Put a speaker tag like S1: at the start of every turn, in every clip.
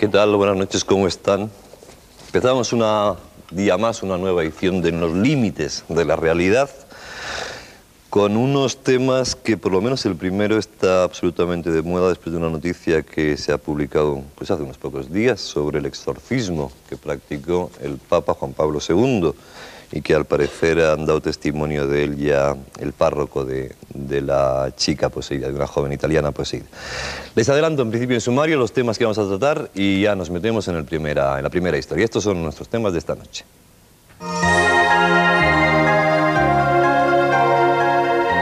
S1: ¿Qué tal? Buenas noches, ¿cómo están? Empezamos un día más, una nueva edición de Los Límites de la Realidad, con unos temas que por lo menos el primero está absolutamente de moda después de una noticia que se ha publicado pues, hace unos pocos días sobre el exorcismo que practicó el Papa Juan Pablo II y que al parecer han dado testimonio de él ya el párroco de la chica poseída, de una joven italiana poseída. Les adelanto en principio en sumario los temas que vamos a tratar y ya nos metemos en la primera historia. Estos son nuestros temas de esta noche.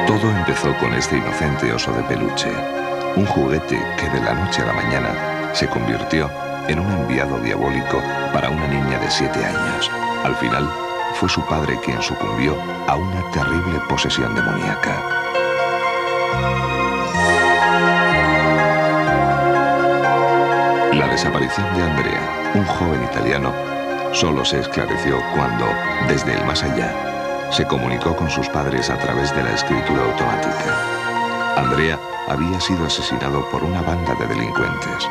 S2: Todo empezó con este inocente oso de peluche, un juguete que de la noche a la mañana se convirtió en un enviado diabólico para una niña de 7 años. Al final, fue su padre quien sucumbió a una terrible posesión demoníaca. La desaparición de Andrea, un joven italiano, solo se esclareció cuando, desde el más allá, se comunicó con sus padres a través de la escritura automática. Andrea había sido asesinado por una banda de delincuentes.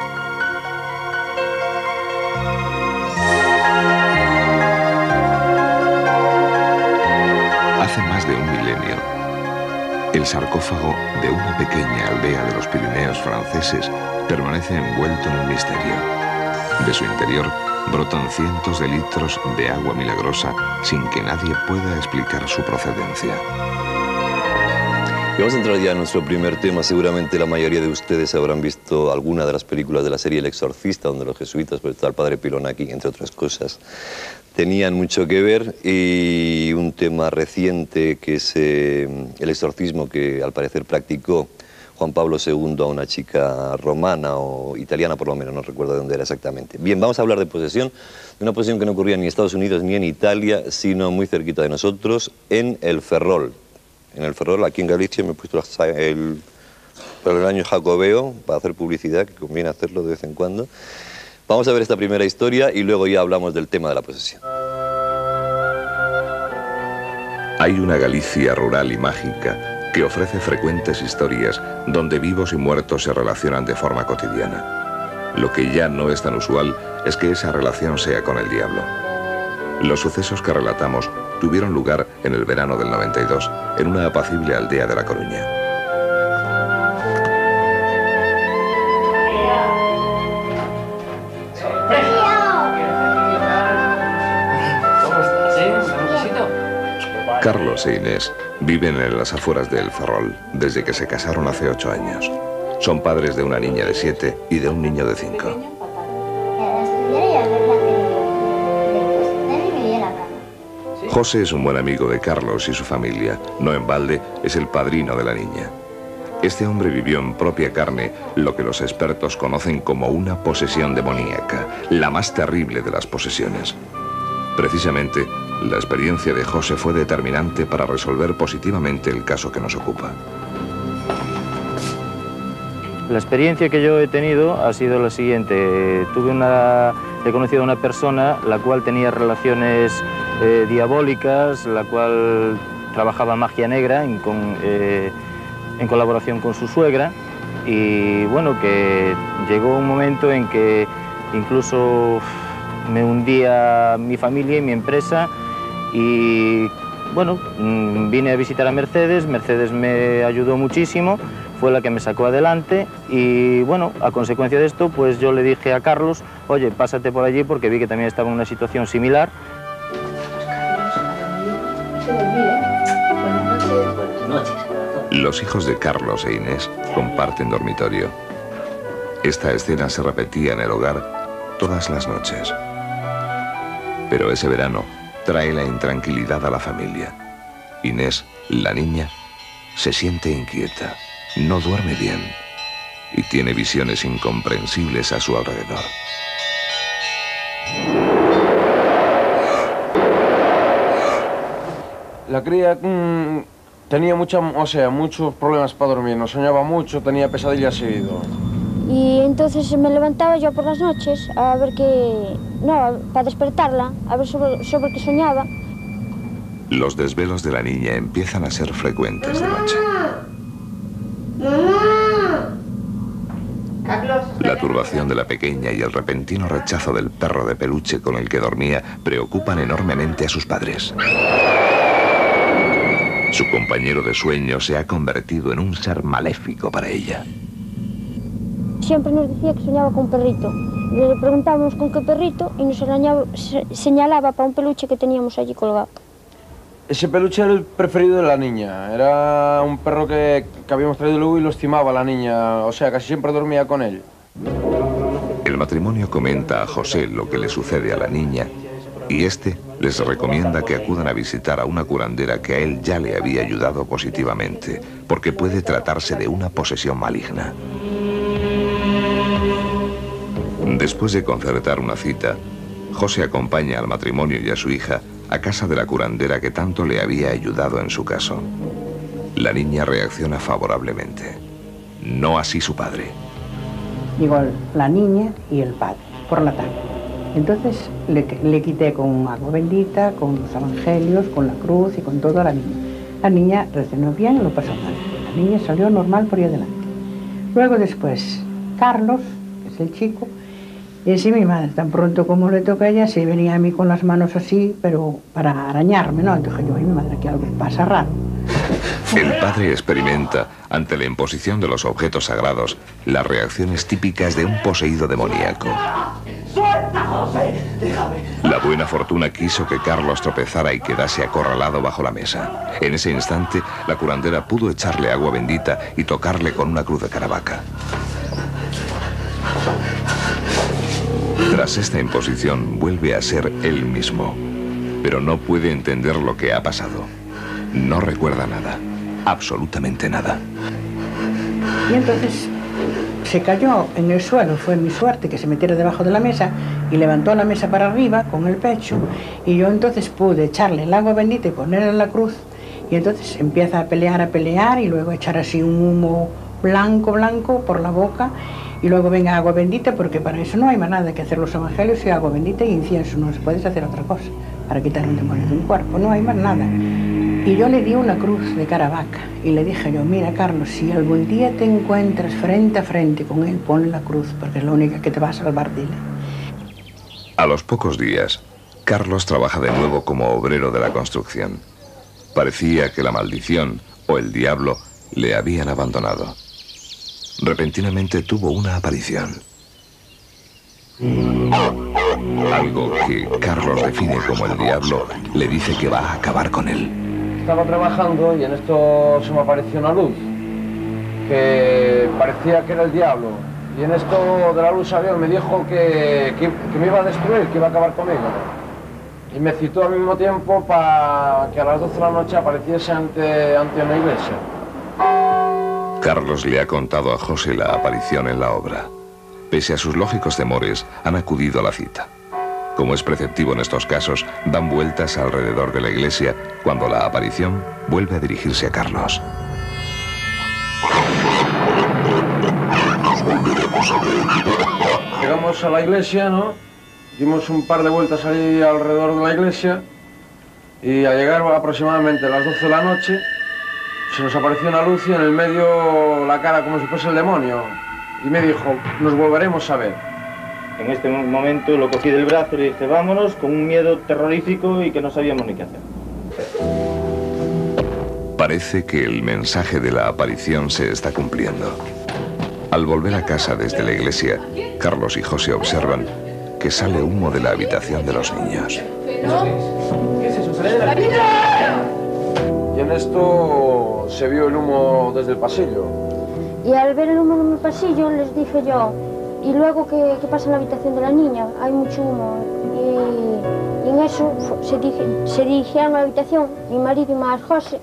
S2: Hace más de un milenio, el sarcófago de una pequeña aldea de los Pirineos franceses permanece envuelto en el misterio. De su interior brotan cientos de litros de agua milagrosa sin que nadie pueda explicar su procedencia.
S1: Y vamos a entrar ya en nuestro primer tema. Seguramente la mayoría de ustedes habrán visto alguna de las películas de la serie El Exorcista, donde los jesuitas, pues está el padre Pilonaki, entre otras cosas, tenían mucho que ver, y un tema reciente que es el exorcismo que al parecer practicó Juan Pablo II a una chica romana o italiana, por lo menos, no recuerdo de dónde era exactamente. Bien, vamos a hablar de posesión, de una posesión que no ocurría ni en Estados Unidos ni en Italia, sino muy cerquita de nosotros, en el Ferrol. En el Ferrol, aquí en Galicia, me he puesto el año jacobeo para hacer publicidad, que conviene hacerlo de vez en cuando. Vamos a ver esta primera historia y luego ya hablamos del tema de la posesión.
S2: Hay una Galicia rural y mágica que ofrece frecuentes historias donde vivos y muertos se relacionan de forma cotidiana. Lo que ya no es tan usual es que esa relación sea con el diablo. Los sucesos que relatamos tuvieron lugar en el verano del 92, en una apacible aldea de La Coruña. Carlos e Inés viven en las afueras de El Ferrol desde que se casaron hace 8 años. Son padres de una niña de 7 y de un niño de 5. José es un buen amigo de Carlos y su familia. No en balde, es el padrino de la niña. Este hombre vivió en propia carne lo que los expertos conocen como una posesión demoníaca, la más terrible de las posesiones. Precisamente, la experiencia de José fue determinante para resolver positivamente el caso que nos ocupa.
S3: La experiencia que yo he tenido ha sido la siguiente. He conocido a una persona la cual tenía relaciones diabólicas, la cual trabajaba magia negra en colaboración con su suegra, y bueno, que llegó un momento en que incluso me hundía mi familia y mi empresa, y bueno, vine a visitar a Mercedes. Mercedes me ayudó muchísimo, fue la que me sacó adelante, y bueno, a consecuencia de esto, pues yo le dije a Carlos, oye, pásate por allí, porque vi que también estaba en una situación similar.
S2: Los hijos de Carlos e Inés comparten dormitorio. Esta escena se repetía en el hogar todas las noches. Pero ese verano trae la intranquilidad a la familia. Inés, la niña, se siente inquieta, no duerme bien y tiene visiones incomprensibles a su alrededor.
S4: La cría tenía muchos problemas para dormir, no soñaba mucho, tenía pesadillas seguido.
S5: Y entonces me levantaba yo por las noches a ver qué... No, para despertarla, a ver sobre qué soñaba.
S2: Los desvelos de la niña empiezan a ser frecuentes de noche.
S6: Carlos,
S2: La turbación de la pequeña y el repentino rechazo del perro de peluche con el que dormía preocupan enormemente a sus padres. Su compañero de sueño se ha convertido en un ser maléfico para ella.
S5: Siempre nos decía que soñaba con un perrito. Le preguntábamos con qué perrito y nos señalaba para un peluche que teníamos allí colgado.
S4: Ese peluche era el preferido de la niña. Era un perro que habíamos traído luego y lo estimaba la niña. O sea, casi siempre dormía con él.
S2: El matrimonio comenta a José lo que le sucede a la niña y este les recomienda que acudan a visitar a una curandera que a él ya le había ayudado positivamente, porque puede tratarse de una posesión maligna. Después de concertar una cita, José acompaña al matrimonio y a su hija a casa de la curandera que tanto le había ayudado en su caso. La niña reacciona favorablemente. No así su padre.
S6: Llegó la niña y el padre por la tarde. Entonces le quité con agua bendita, con los evangelios, con la cruz y con todo a la niña. La niña reaccionó bien y no pasó nada. La niña salió normal por ahí adelante. Luego después, Carlos, que es el chico, y sí, mi madre, tan pronto como le toca a ella, sí venía a mí con las manos así, pero para arañarme, ¿no? Entonces yo, ay, mi madre, que algo pasa raro.
S2: El padre experimenta, ante la imposición de los objetos sagrados, las reacciones típicas de un poseído demoníaco.
S7: ¡Suelta, José! ¡Déjame!
S2: La buena fortuna quiso que Carlos tropezara y quedase acorralado bajo la mesa. En ese instante, la curandera pudo echarle agua bendita y tocarle con una cruz de Caravaca. Tras esta imposición, vuelve a ser él mismo, pero no puede entender lo que ha pasado. No recuerda nada, absolutamente nada.
S6: Y entonces se cayó en el suelo, fue mi suerte que se metiera debajo de la mesa y levantó la mesa para arriba con el pecho y yo entonces pude echarle el agua bendita y ponerle en la cruz y entonces empieza a pelear y luego echar así un humo blanco por la boca y luego venga agua bendita porque para eso no hay más nada que hacer los evangelios y agua bendita y incienso, no se puede hacer otra cosa para quitar un demonio de un cuerpo, no hay más nada. Y yo le di una cruz de Caravaca y le dije yo, mira Carlos, si algún día te encuentras frente a frente con él, ponle la cruz porque es la única que te va a salvar, dile.
S2: A los pocos días, Carlos trabaja de nuevo como obrero de la construcción. Parecía que la maldición o el diablo le habían abandonado. Repentinamente tuvo una aparición. Algo que Carlos define como el diablo le dice que va a acabar con él.
S4: Estaba trabajando y en esto se me apareció una luz que parecía que era el diablo. Y en esto de la luz salió y me dijo que me iba a destruir, que iba a acabar conmigo. Y me citó al mismo tiempo para que a las 12 de la noche apareciese ante una iglesia.
S2: Carlos le ha contado a José la aparición en la obra. Pese a sus lógicos temores, han acudido a la cita. Como es preceptivo en estos casos, dan vueltas alrededor de la iglesia cuando la aparición vuelve a dirigirse a Carlos.
S4: Llegamos a la iglesia, ¿no? Dimos un par de vueltas ahí alrededor de la iglesia y al llegar aproximadamente a las 12 de la noche se nos apareció una luz y en el medio la cara como si fuese el demonio y me dijo, nos volveremos a ver.
S3: En este momento lo cogí del brazo y le dije, vámonos, con un miedo terrorífico y que no sabíamos ni qué hacer.
S2: Parece que el mensaje de la aparición se está cumpliendo. Al volver a casa desde la iglesia, Carlos y José observan que sale humo de la habitación de los niños.
S7: ¿Qué es eso? ¡Sale de la niña!
S4: Y en esto se vio el humo desde el pasillo.
S5: Y al ver el humo en el pasillo les dije yo, y luego ¿qué pasa en la habitación de la niña? Hay mucho humo. Y en eso se dirigieron a la habitación, mi marido y más José.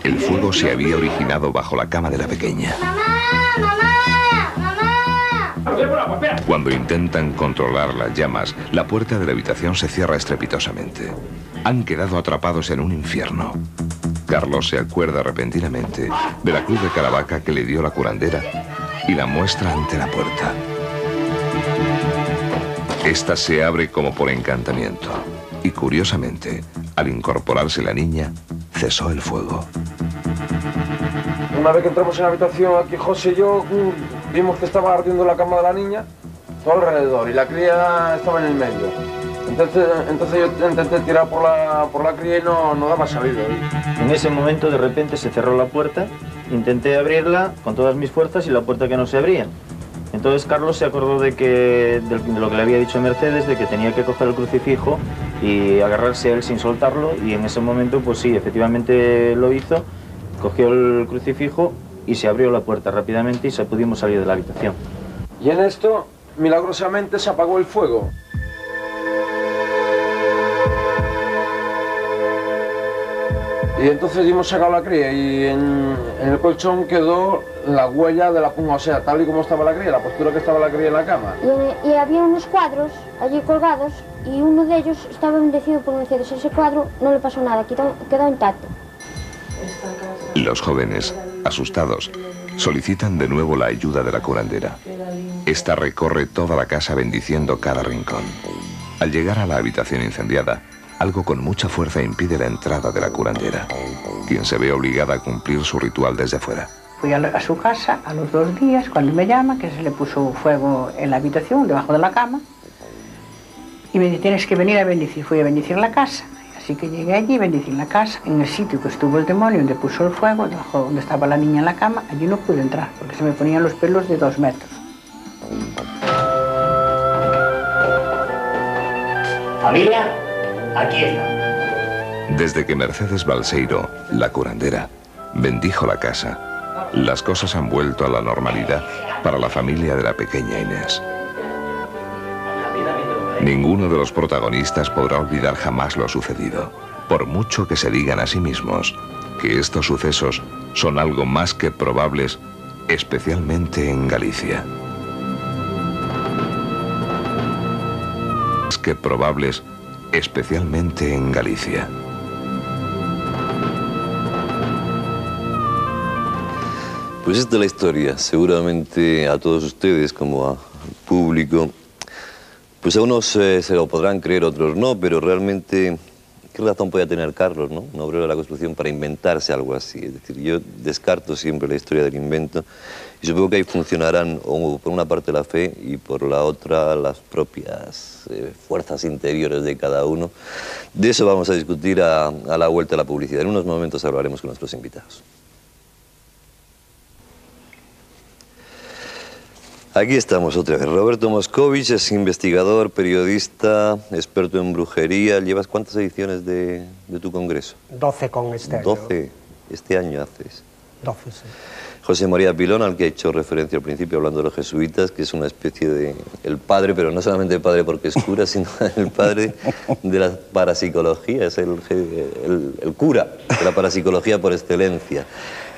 S2: El fuego se había originado bajo la cama de la pequeña. Cuando intentan controlar las llamas, la puerta de la habitación se cierra estrepitosamente. Han quedado atrapados en un infierno. Carlos se acuerda repentinamente de la cruz de Caravaca que le dio la curandera y la muestra ante la puerta. Esta se abre como por encantamiento y, curiosamente, al incorporarse la niña, cesó el fuego.
S4: Una vez que entramos en la habitación, aquí José y yo vimos que estaba ardiendo la cama de la niña, todo alrededor, y la cría estaba en el medio. Entonces yo intenté tirar por la cría y no daba salida.
S3: En ese momento de repente se cerró la puerta, intenté abrirla con todas mis fuerzas y la puerta que no se abría. Entonces Carlos se acordó de lo que le había dicho Mercedes, de que tenía que coger el crucifijo y agarrarse a él sin soltarlo, y en ese momento pues sí, efectivamente lo hizo, cogió el crucifijo y se abrió la puerta rápidamente y pudimos salir de la habitación.
S4: Y en esto, milagrosamente, se apagó el fuego. Y entonces hemos sacado la cría y en el colchón quedó la huella de la punga, o sea, tal y como estaba la cría, la postura que estaba la cría en la cama.
S5: Y había unos cuadros allí colgados y uno de ellos estaba bendecido por Mercedes. Ese cuadro no le pasó nada, quedó intacto.
S2: Los jóvenes, asustados, solicitan de nuevo la ayuda de la curandera. Esta recorre toda la casa bendiciendo cada rincón. Al llegar a la habitación incendiada, algo con mucha fuerza impide la entrada de la curandera, quien se ve obligada a cumplir su ritual desde fuera.
S6: Fui a su casa a los 2 días, cuando me llama, que se le puso fuego en la habitación, debajo de la cama, y me dice, tienes que venir a bendecir. Fui a bendecir la casa, así que llegué allí, bendecí la casa, en el sitio que estuvo el demonio, donde puso el fuego, debajo donde estaba la niña en la cama, allí no pude entrar, porque se me ponían los pelos de 2 metros.
S7: Familia, aquí está.
S2: Desde que Mercedes Balseiro, la curandera, bendijo la casa, las cosas han vuelto a la normalidad para la familia de la pequeña Inés. Ninguno de los protagonistas podrá olvidar jamás lo sucedido, por mucho que se digan a sí mismos que estos sucesos son algo más que probables, especialmente en Galicia. Más que probables, especialmente en Galicia.
S1: Pues esta es la historia. Seguramente a todos ustedes, como al público, pues a unos se lo podrán creer, otros no, pero realmente, ¿qué razón podía tener Carlos, ¿no? Un obrero de la construcción, para inventarse algo así? Es decir, yo descarto siempre la historia del invento y supongo que ahí funcionarán, o por una parte la fe y por la otra las propias fuerzas interiores de cada uno. De eso vamos a discutir a la vuelta de la publicidad. En unos momentos hablaremos con nuestros invitados. Aquí estamos otra vez. Roberto Moscovich es investigador, periodista, experto en brujería. ¿Llevas cuántas ediciones de tu congreso?
S8: 12 con este año.
S1: 12. Este año haces.
S8: 12, sí.
S1: José María Pilón, al que he hecho referencia al principio hablando de los jesuitas, que es una especie de el padre, pero no solamente el padre porque es cura, sino el padre de la parapsicología, es el cura de la parapsicología por excelencia.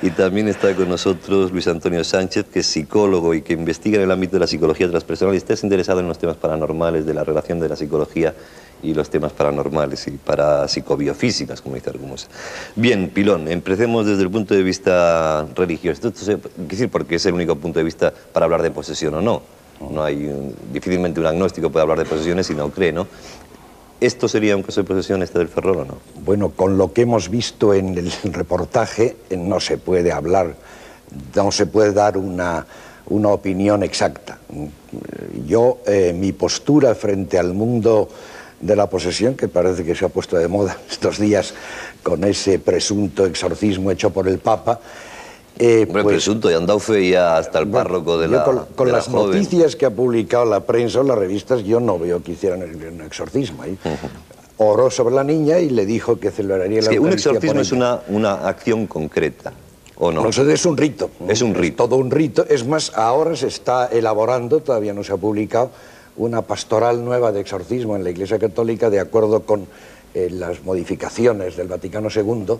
S1: Y también está con nosotros Luis Antonio Sánchez, que es psicólogo y que investiga en el ámbito de la psicología transpersonal y está interesado en los temas paranormales, de la relación de la psicología y los temas paranormales y parapsicobiofísicas, como dice Argumosa. Bien, Pilón, empecemos desde el punto de vista religioso. Esto es decir, porque es el único punto de vista para hablar de posesión o no. No hay difícilmente un agnóstico puede hablar de posesiones si no cree, ¿no? ¿Esto sería un caso de posesión del Ferrol o no?
S9: Bueno, con lo que hemos visto en el reportaje no se puede hablar, no se puede dar una opinión exacta. Yo, mi postura frente al mundo de la posesión, que parece que se ha puesto de moda estos días con ese presunto exorcismo hecho por el Papa.
S1: Hombre, pues, presunto, y han dado fe ya hasta el párroco de la
S9: con las noticias que ha publicado la prensa o las revistas, yo no veo que hicieran un exorcismo ahí. Oró sobre la niña y le dijo que celebraría la Eucaristía.
S1: Un exorcismo es una acción concreta, ¿o no?
S9: No, eso es un rito.
S1: Es un rito.
S9: Es todo un rito. Es más, ahora se está elaborando, todavía no se ha publicado, una pastoral nueva de exorcismo en la Iglesia Católica de acuerdo con las modificaciones del Vaticano II,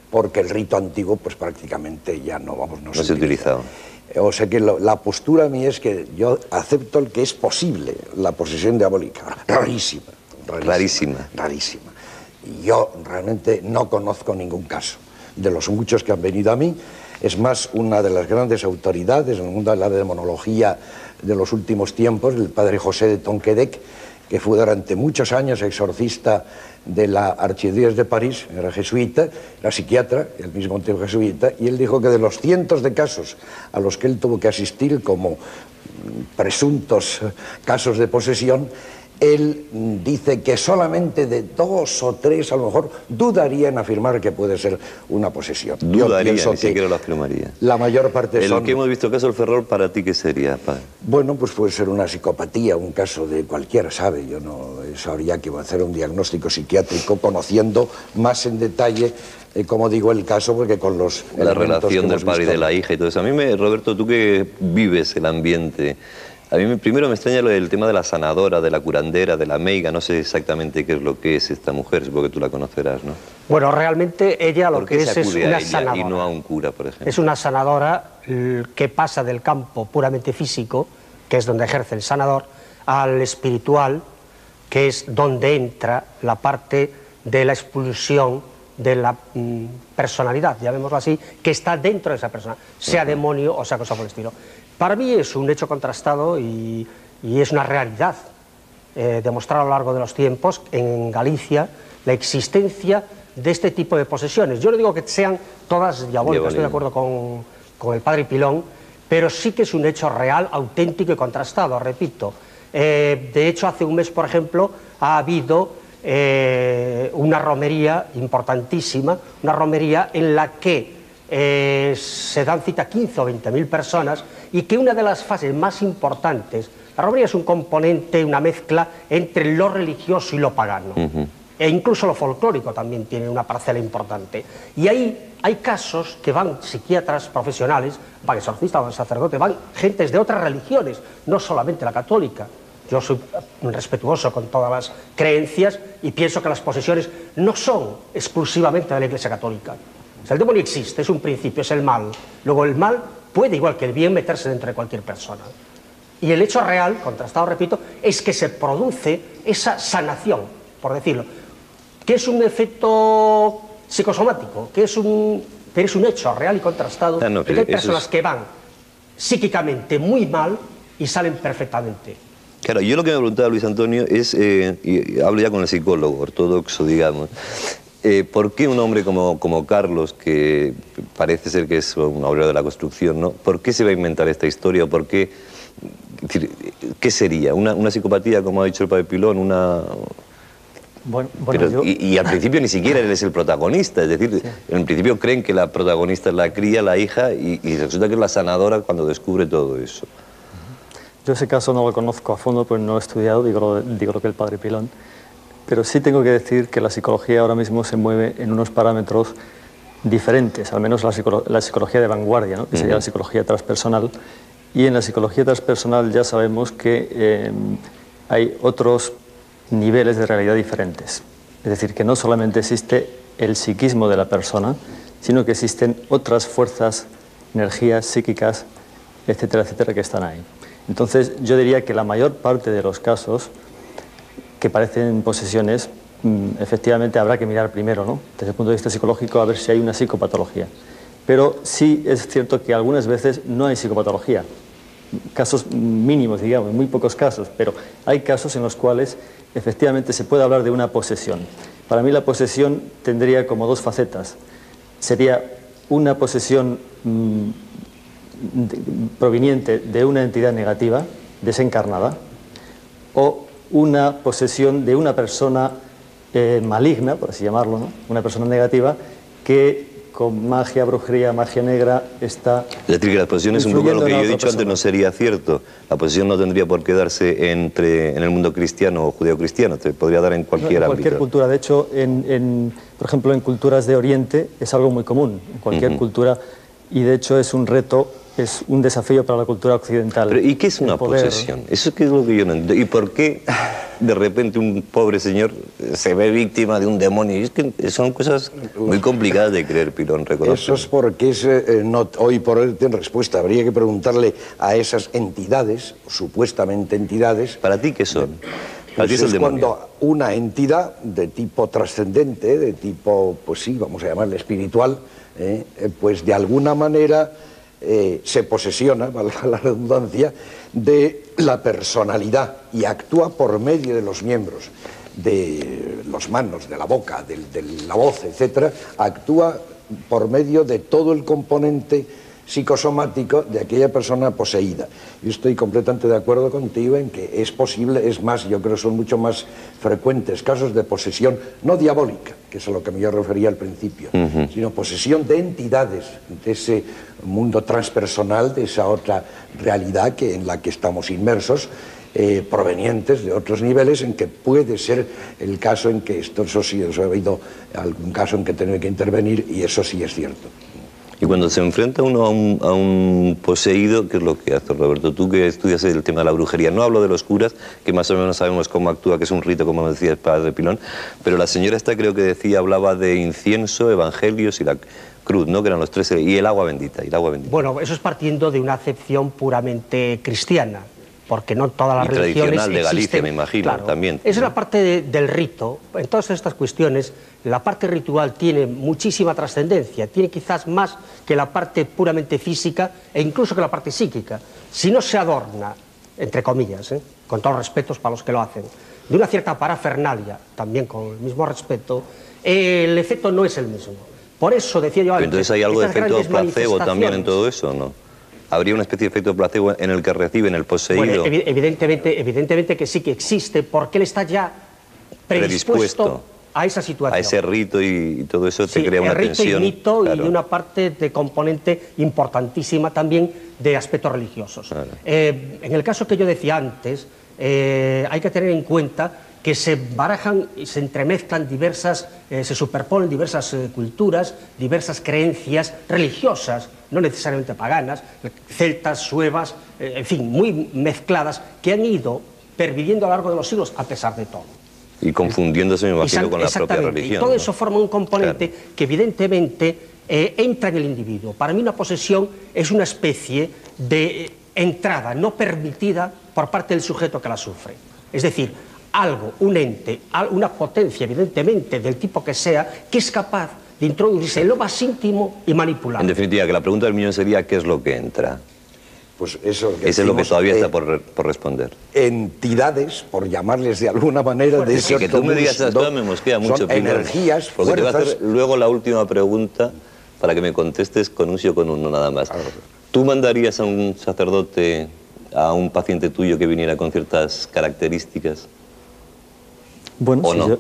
S9: porque el rito antiguo pues prácticamente ya no se utiliza. O sea que la postura mía es que yo acepto el que es posible la posesión diabólica. Rarísima. Y yo realmente no conozco ningún caso. De los muchos que han venido a mí, es más, una de las grandes autoridades en el mundo de la demonología de los últimos tiempos, el padre José de Tonquédec, que fue durante muchos años exorcista de la Archidiócesis de París, era jesuita, era psiquiatra, y al mismo tiempo jesuita, y él dijo que de los cientos de casos a los que él tuvo que asistir como presuntos casos de posesión, él dice que solamente de 2 o 3 a lo mejor dudaría en afirmar que puede ser una posesión.
S1: Dudaría, ni siquiera lo afirmaría.
S9: La mayor parte son...
S1: Lo que hemos visto, el caso del Ferrol, ¿para ti qué sería, padre?
S9: Bueno, pues puede ser una psicopatía, un caso de cualquiera, ¿sabe? Yo no sabría que hacer un diagnóstico psiquiátrico conociendo más en detalle, como digo, el caso, porque con los...
S1: La relación del padre y de la hija y todo eso. A mí, Roberto, tú que vives el ambiente... A mí primero me extraña el tema de la sanadora, de la curandera, de la meiga. No sé exactamente qué es lo que es esta mujer, supongo que tú la conocerás, ¿no?
S8: Bueno, realmente ella lo que es una sanadora.
S1: Y no a un cura, por ejemplo.
S8: Es una sanadora que pasa del campo puramente físico, que es donde ejerce el sanador, al espiritual, que es donde entra la parte de la expulsión de la personalidad, llamémoslo así, que está dentro de esa persona, sea demonio o sea cosa por el estilo. Para mí es un hecho contrastado y es una realidad demostrado a lo largo de los tiempos en Galicia la existencia de este tipo de posesiones. Yo no digo que sean todas diabólicas, estoy de acuerdo con el padre Pilón, pero sí que es un hecho real, auténtico y contrastado, repito. De hecho, hace un mes, por ejemplo, ha habido una romería importantísima, una romería en la que se dan cita 15 o 20.000 personas y que una de las fases más importantes, la romería es un componente, una mezcla entre lo religioso y lo pagano, e incluso lo folclórico también tiene una parcela importante. Y ahí hay casos que van psiquiatras profesionales, van exorcistas, van sacerdotes, van gentes de otras religiones, no solamente la católica. Yo soy respetuoso con todas las creencias y pienso que las posesiones no son exclusivamente de la Iglesia Católica. O sea, el demonio existe, es un principio, es el mal. Luego el mal puede, igual que el bien, meterse dentro de cualquier persona. Y el hecho real, contrastado, repito, es que se produce esa sanación, por decirlo, que es un efecto psicosomático, que es un hecho real y contrastado, que hay personas que van psíquicamente muy mal y salen perfectamente.
S1: Claro, yo lo que me preguntaba Luis Antonio es, y hablo ya con el psicólogo ortodoxo, digamos, ¿por qué un hombre como Carlos, que parece ser que es un obrero de la construcción, ¿no? ¿Por qué se va a inventar esta historia? ¿Por qué? ¿Qué sería? ¿Una psicopatía, como ha dicho el padre Pilón? Y al principio ni siquiera él es el protagonista, es decir, sí. En principio creen que la protagonista es la cría, la hija, y resulta que es la sanadora cuando descubre todo eso.
S10: Yo ese caso no lo conozco a fondo, pues no lo he estudiado, digo lo que el padre Pilón, pero sí tengo que decir que la psicología ahora mismo se mueve en unos parámetros diferentes, al menos la psicología de vanguardia, ¿no? Que sería la psicología transpersonal, y en la psicología transpersonal ya sabemos que hay otros niveles de realidad diferentes, es decir, que no solamente existe el psiquismo de la persona, sino que existen otras fuerzas, energías psíquicas, etcétera, etcétera, que están ahí. Entonces, yo diría que la mayor parte de los casos que parecen posesiones, efectivamente habrá que mirar primero, ¿no? Desde el punto de vista psicológico, a ver si hay una psicopatología. Pero sí es cierto que algunas veces no hay psicopatología. Casos mínimos, digamos, muy pocos casos, pero hay casos en los cuales efectivamente se puede hablar de una posesión. Para mí la posesión tendría como dos facetas. Sería una posesión proveniente de una entidad negativa, desencarnada, o una posesión de una persona maligna, por así llamarlo, ¿no? Una persona negativa que con magia, brujería, magia negra está... Es decir,
S1: que la posesión es un poco lo que yo he dicho antes, no sería cierto. La posesión no tendría por qué darse en el mundo cristiano o judeo-cristiano, te podría dar en cualquier ámbito.
S10: En cualquier cultura, de hecho, por ejemplo, en culturas de Oriente es algo muy común, en cualquier cultura, y de hecho es un reto, es un desafío para la cultura occidental.
S1: Pero, ¿y qué es una posesión? Eso es lo que yo no entiendo. ¿Y por qué de repente un pobre señor se ve víctima de un demonio? Y es que son cosas muy complicadas de creer, Pilón, reconozco.
S9: Eso es porque hoy por hoy tiene respuesta. Habría que preguntarle a esas entidades, supuestamente entidades...
S1: ¿Para ti qué son?
S9: Pues es cuando una entidad de tipo trascendente, de tipo, pues sí, vamos a llamarle espiritual, pues de alguna manera se posesiona, valga la redundancia, de la personalidad y actúa por medio de los miembros, de las manos, de la boca, de la voz, etc., actúa por medio de todo el componente psicosomático de aquella persona poseída. Yo estoy completamente de acuerdo contigo en que es posible, es más, yo creo que son mucho más frecuentes casos de posesión, no diabólica, que es a lo que yo refería al principio, sino posesión de entidades de ese mundo transpersonal, de esa otra realidad en la que estamos inmersos, provenientes de otros niveles, en que puede ser el caso en que eso sí, os he oído algún caso en que tiene que intervenir, y eso sí es cierto.
S1: Y cuando se enfrenta uno a un poseído, ¿qué es lo que hace, Roberto? Tú que estudias el tema de la brujería, no hablo de los curas, que más o menos sabemos cómo actúa, que es un rito, como decía el padre Pilón, pero la señora esta creo que decía, hablaba de incienso, evangelios y la cruz, ¿no? Que eran los tres, y el agua bendita,
S8: Bueno, eso es partiendo de una acepción puramente cristiana, porque no todas las religiones
S1: tradicional de Galicia,
S8: existen,
S1: me imagino,
S8: claro.
S1: también.
S8: Esa es la parte del rito. En todas estas cuestiones, la parte ritual tiene muchísima trascendencia, tiene quizás más que la parte puramente física e incluso que la parte psíquica. Si no se adorna, entre comillas, con todos los respetos para los que lo hacen, de una cierta parafernalia, también con el mismo respeto, el efecto no es el mismo. Por eso decía yo antes...
S1: Pero entonces hay algo de efecto placebo también en todo eso, ¿no? ¿Habría una especie de efecto placebo en el que reciben el poseído?
S8: Bueno, evidentemente que sí que existe, porque él está ya predispuesto a esa situación.
S1: A ese rito y todo eso te crea una tensión.
S8: Sí, el rito y mito, claro. Y una parte de componente importantísima también de aspectos religiosos. Claro. En el caso que yo decía antes, hay que tener en cuenta que se barajan y se entremezclan se superponen diversas culturas, diversas creencias religiosas, no necesariamente paganas, celtas, suevas, en fin, muy mezcladas, que han ido perviviendo a lo largo de los siglos a pesar de todo.
S1: Y confundiéndose, me imagino, con la propia religión.
S8: Y todo eso forma un componente que evidentemente entra en el individuo. Para mí una posesión es una especie de entrada no permitida por parte del sujeto que la sufre. Es decir, algo, un ente, una potencia, evidentemente, del tipo que sea, que es capaz de introducirse en lo más íntimo y manipular.
S1: En definitiva, que la pregunta del millón sería ¿qué es lo que entra?
S9: Pues eso
S1: es lo que todavía está por responder.
S9: Entidades, por llamarles de alguna manera, de ese
S1: que tú me digas esas cosas me mosquea mucho.
S9: Son energías,
S1: porque
S9: fuerzas...
S1: te voy a hacer luego la última pregunta para que me contestes con un sí o con un no nada más. ¿Tú mandarías a un sacerdote, a un paciente tuyo que viniera con ciertas características?
S10: Bueno,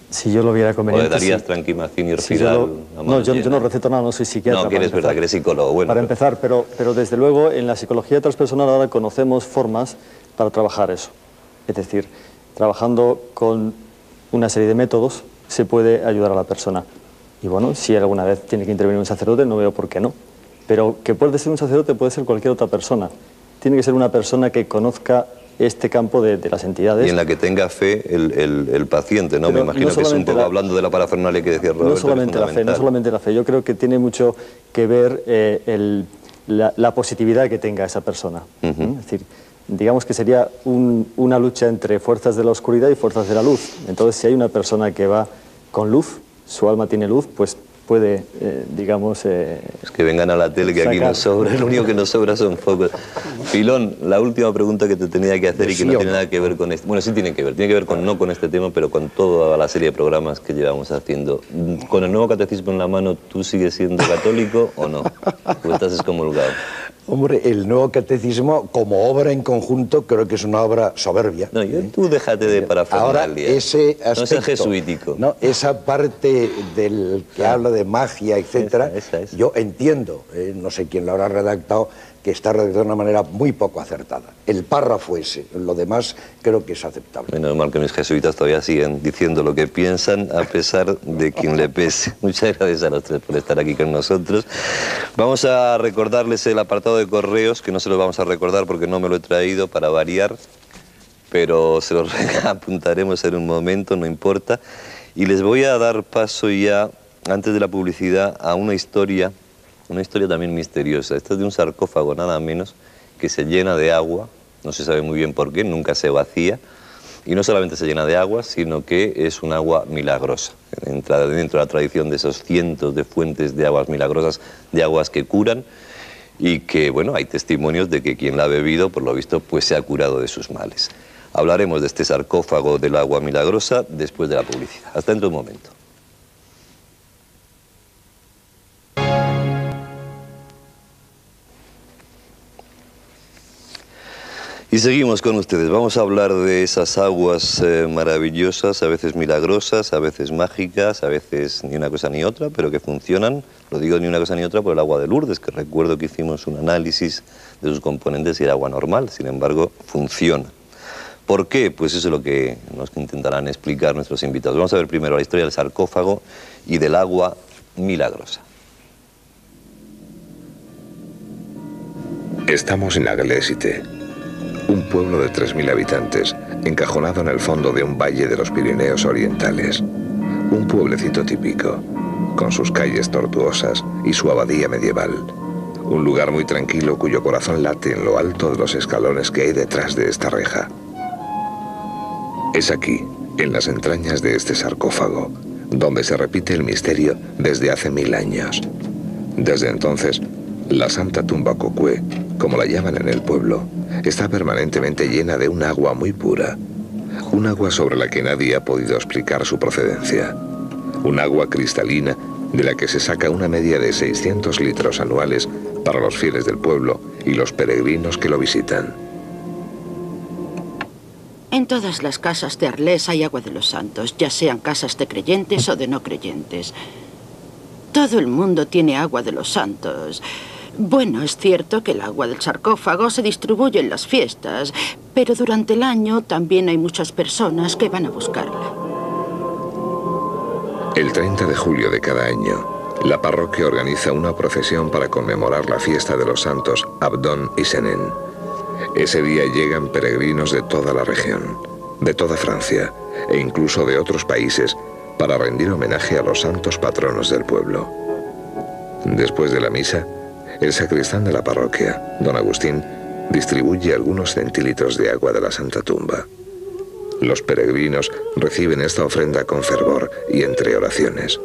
S10: si yo lo viera conveniente...
S1: ¿O le darías tranquimacín y orfidal?
S10: No, yo no receto nada, no soy psiquiatra.
S1: No, que eres verdad, que eres psicólogo. Bueno,
S10: para empezar, pero desde luego en la psicología transpersonal ahora conocemos formas para trabajar eso. Es decir, trabajando con una serie de métodos se puede ayudar a la persona. Y bueno, si alguna vez tiene que intervenir un sacerdote, no veo por qué no. Pero que puede ser un sacerdote, puede ser cualquier otra persona. Tiene que ser una persona que conozca este campo de las entidades.
S1: Y en la que tenga fe el paciente, ¿no?
S10: Pero
S1: me imagino que es un poco hablando de la parafernalia que decía Roberto.
S10: No solamente la fe, yo creo que tiene mucho que ver la positividad que tenga esa persona. Es decir, digamos que sería una lucha entre fuerzas de la oscuridad y fuerzas de la luz. Entonces, si hay una persona que va con luz, su alma tiene luz, pues puede, digamos...
S1: Es que vengan a la tele, que aquí nos sobra, lo único que nos sobra son focos. Pilón, la última pregunta que te tenía que hacer y que no tiene nada que ver con esto. Bueno, sí tiene que ver con, no con este tema, pero con toda la serie de programas que llevamos haciendo. Con el nuevo catecismo en la mano, ¿tú sigues siendo católico o no? ¿O estás excomulgado?
S9: Hombre, el nuevo catecismo, como obra en conjunto, creo que es una obra soberbia.
S1: No, tú déjate de parafernalia.
S9: Ahora, ese aspecto,
S1: no seas jesuítico.
S9: No, esa parte del que habla de magia, etcétera,
S1: esa.
S9: Yo entiendo, no sé quién lo habrá redactado, que está redactado de una manera muy poco acertada. El párrafo ese, lo demás creo que es aceptable.
S1: Menos mal que mis jesuitas todavía siguen diciendo lo que piensan, a pesar de quien le pese. Muchas gracias a los tres por estar aquí con nosotros. Vamos a recordarles el apartado de correos, que no se los vamos a recordar porque no me lo he traído para variar, pero se los apuntaremos en un momento, no importa. Y les voy a dar paso ya, antes de la publicidad, a una historia también misteriosa. Esta es de un sarcófago, nada menos, que se llena de agua, no se sabe muy bien por qué, nunca se vacía, y no solamente se llena de agua, sino que es un agua milagrosa. Entra dentro de la tradición de esos cientos de fuentes de aguas milagrosas, de aguas que curan. y que, bueno, hay testimonios de que quien la ha bebido, por lo visto, pues se ha curado de sus males. Hablaremos de este sarcófago del agua milagrosa después de la publicidad. Hasta dentro de un momento. Y seguimos con ustedes. Vamos a hablar de esas aguas maravillosas, a veces milagrosas, a veces mágicas, a veces ni una cosa ni otra, pero que funcionan. Lo digo ni una cosa ni otra por el agua de Lourdes, que recuerdo que hicimos un análisis de sus componentes y era agua normal, sin embargo, funciona. ¿Por qué? Pues eso es lo que nos intentarán explicar nuestros invitados. Vamos a ver primero la historia del sarcófago y del agua milagrosa.
S2: Estamos en Aglésite, un pueblo de 3.000 habitantes, encajonado en el fondo de un valle de los Pirineos Orientales. Un pueblecito típico, con sus calles tortuosas y su abadía medieval. Un lugar muy tranquilo cuyo corazón late en lo alto de los escalones que hay detrás de esta reja. Es aquí, en las entrañas de este sarcófago, donde se repite el misterio desde hace 1000 años. Desde entonces, la Santa Tumba Cocue, como la llaman en el pueblo, está permanentemente llena de un agua muy pura. Un agua sobre la que nadie ha podido explicar su procedencia. Un agua cristalina de la que se saca una media de 600 litros anuales para los fieles del pueblo y los peregrinos que lo visitan.
S11: En todas las casas de Arles hay agua de los santos, ya sean casas de creyentes o de no creyentes. Todo el mundo tiene agua de los santos. Bueno, es cierto que el agua del sarcófago se distribuye en las fiestas, pero durante el año también hay muchas personas que van a buscarla.
S2: El 30 de julio de cada año, la parroquia organiza una procesión para conmemorar la fiesta de los santos Abdón y Senén. Ese día llegan peregrinos de toda la región, de toda Francia e incluso de otros países para rendir homenaje a los santos patronos del pueblo. Después de la misa, el sacristán de la parroquia, don Agustín, distribuye algunos centilitros de agua de la Santa Tumba. Los peregrinos reciben esta ofrenda con fervor y entre oraciones,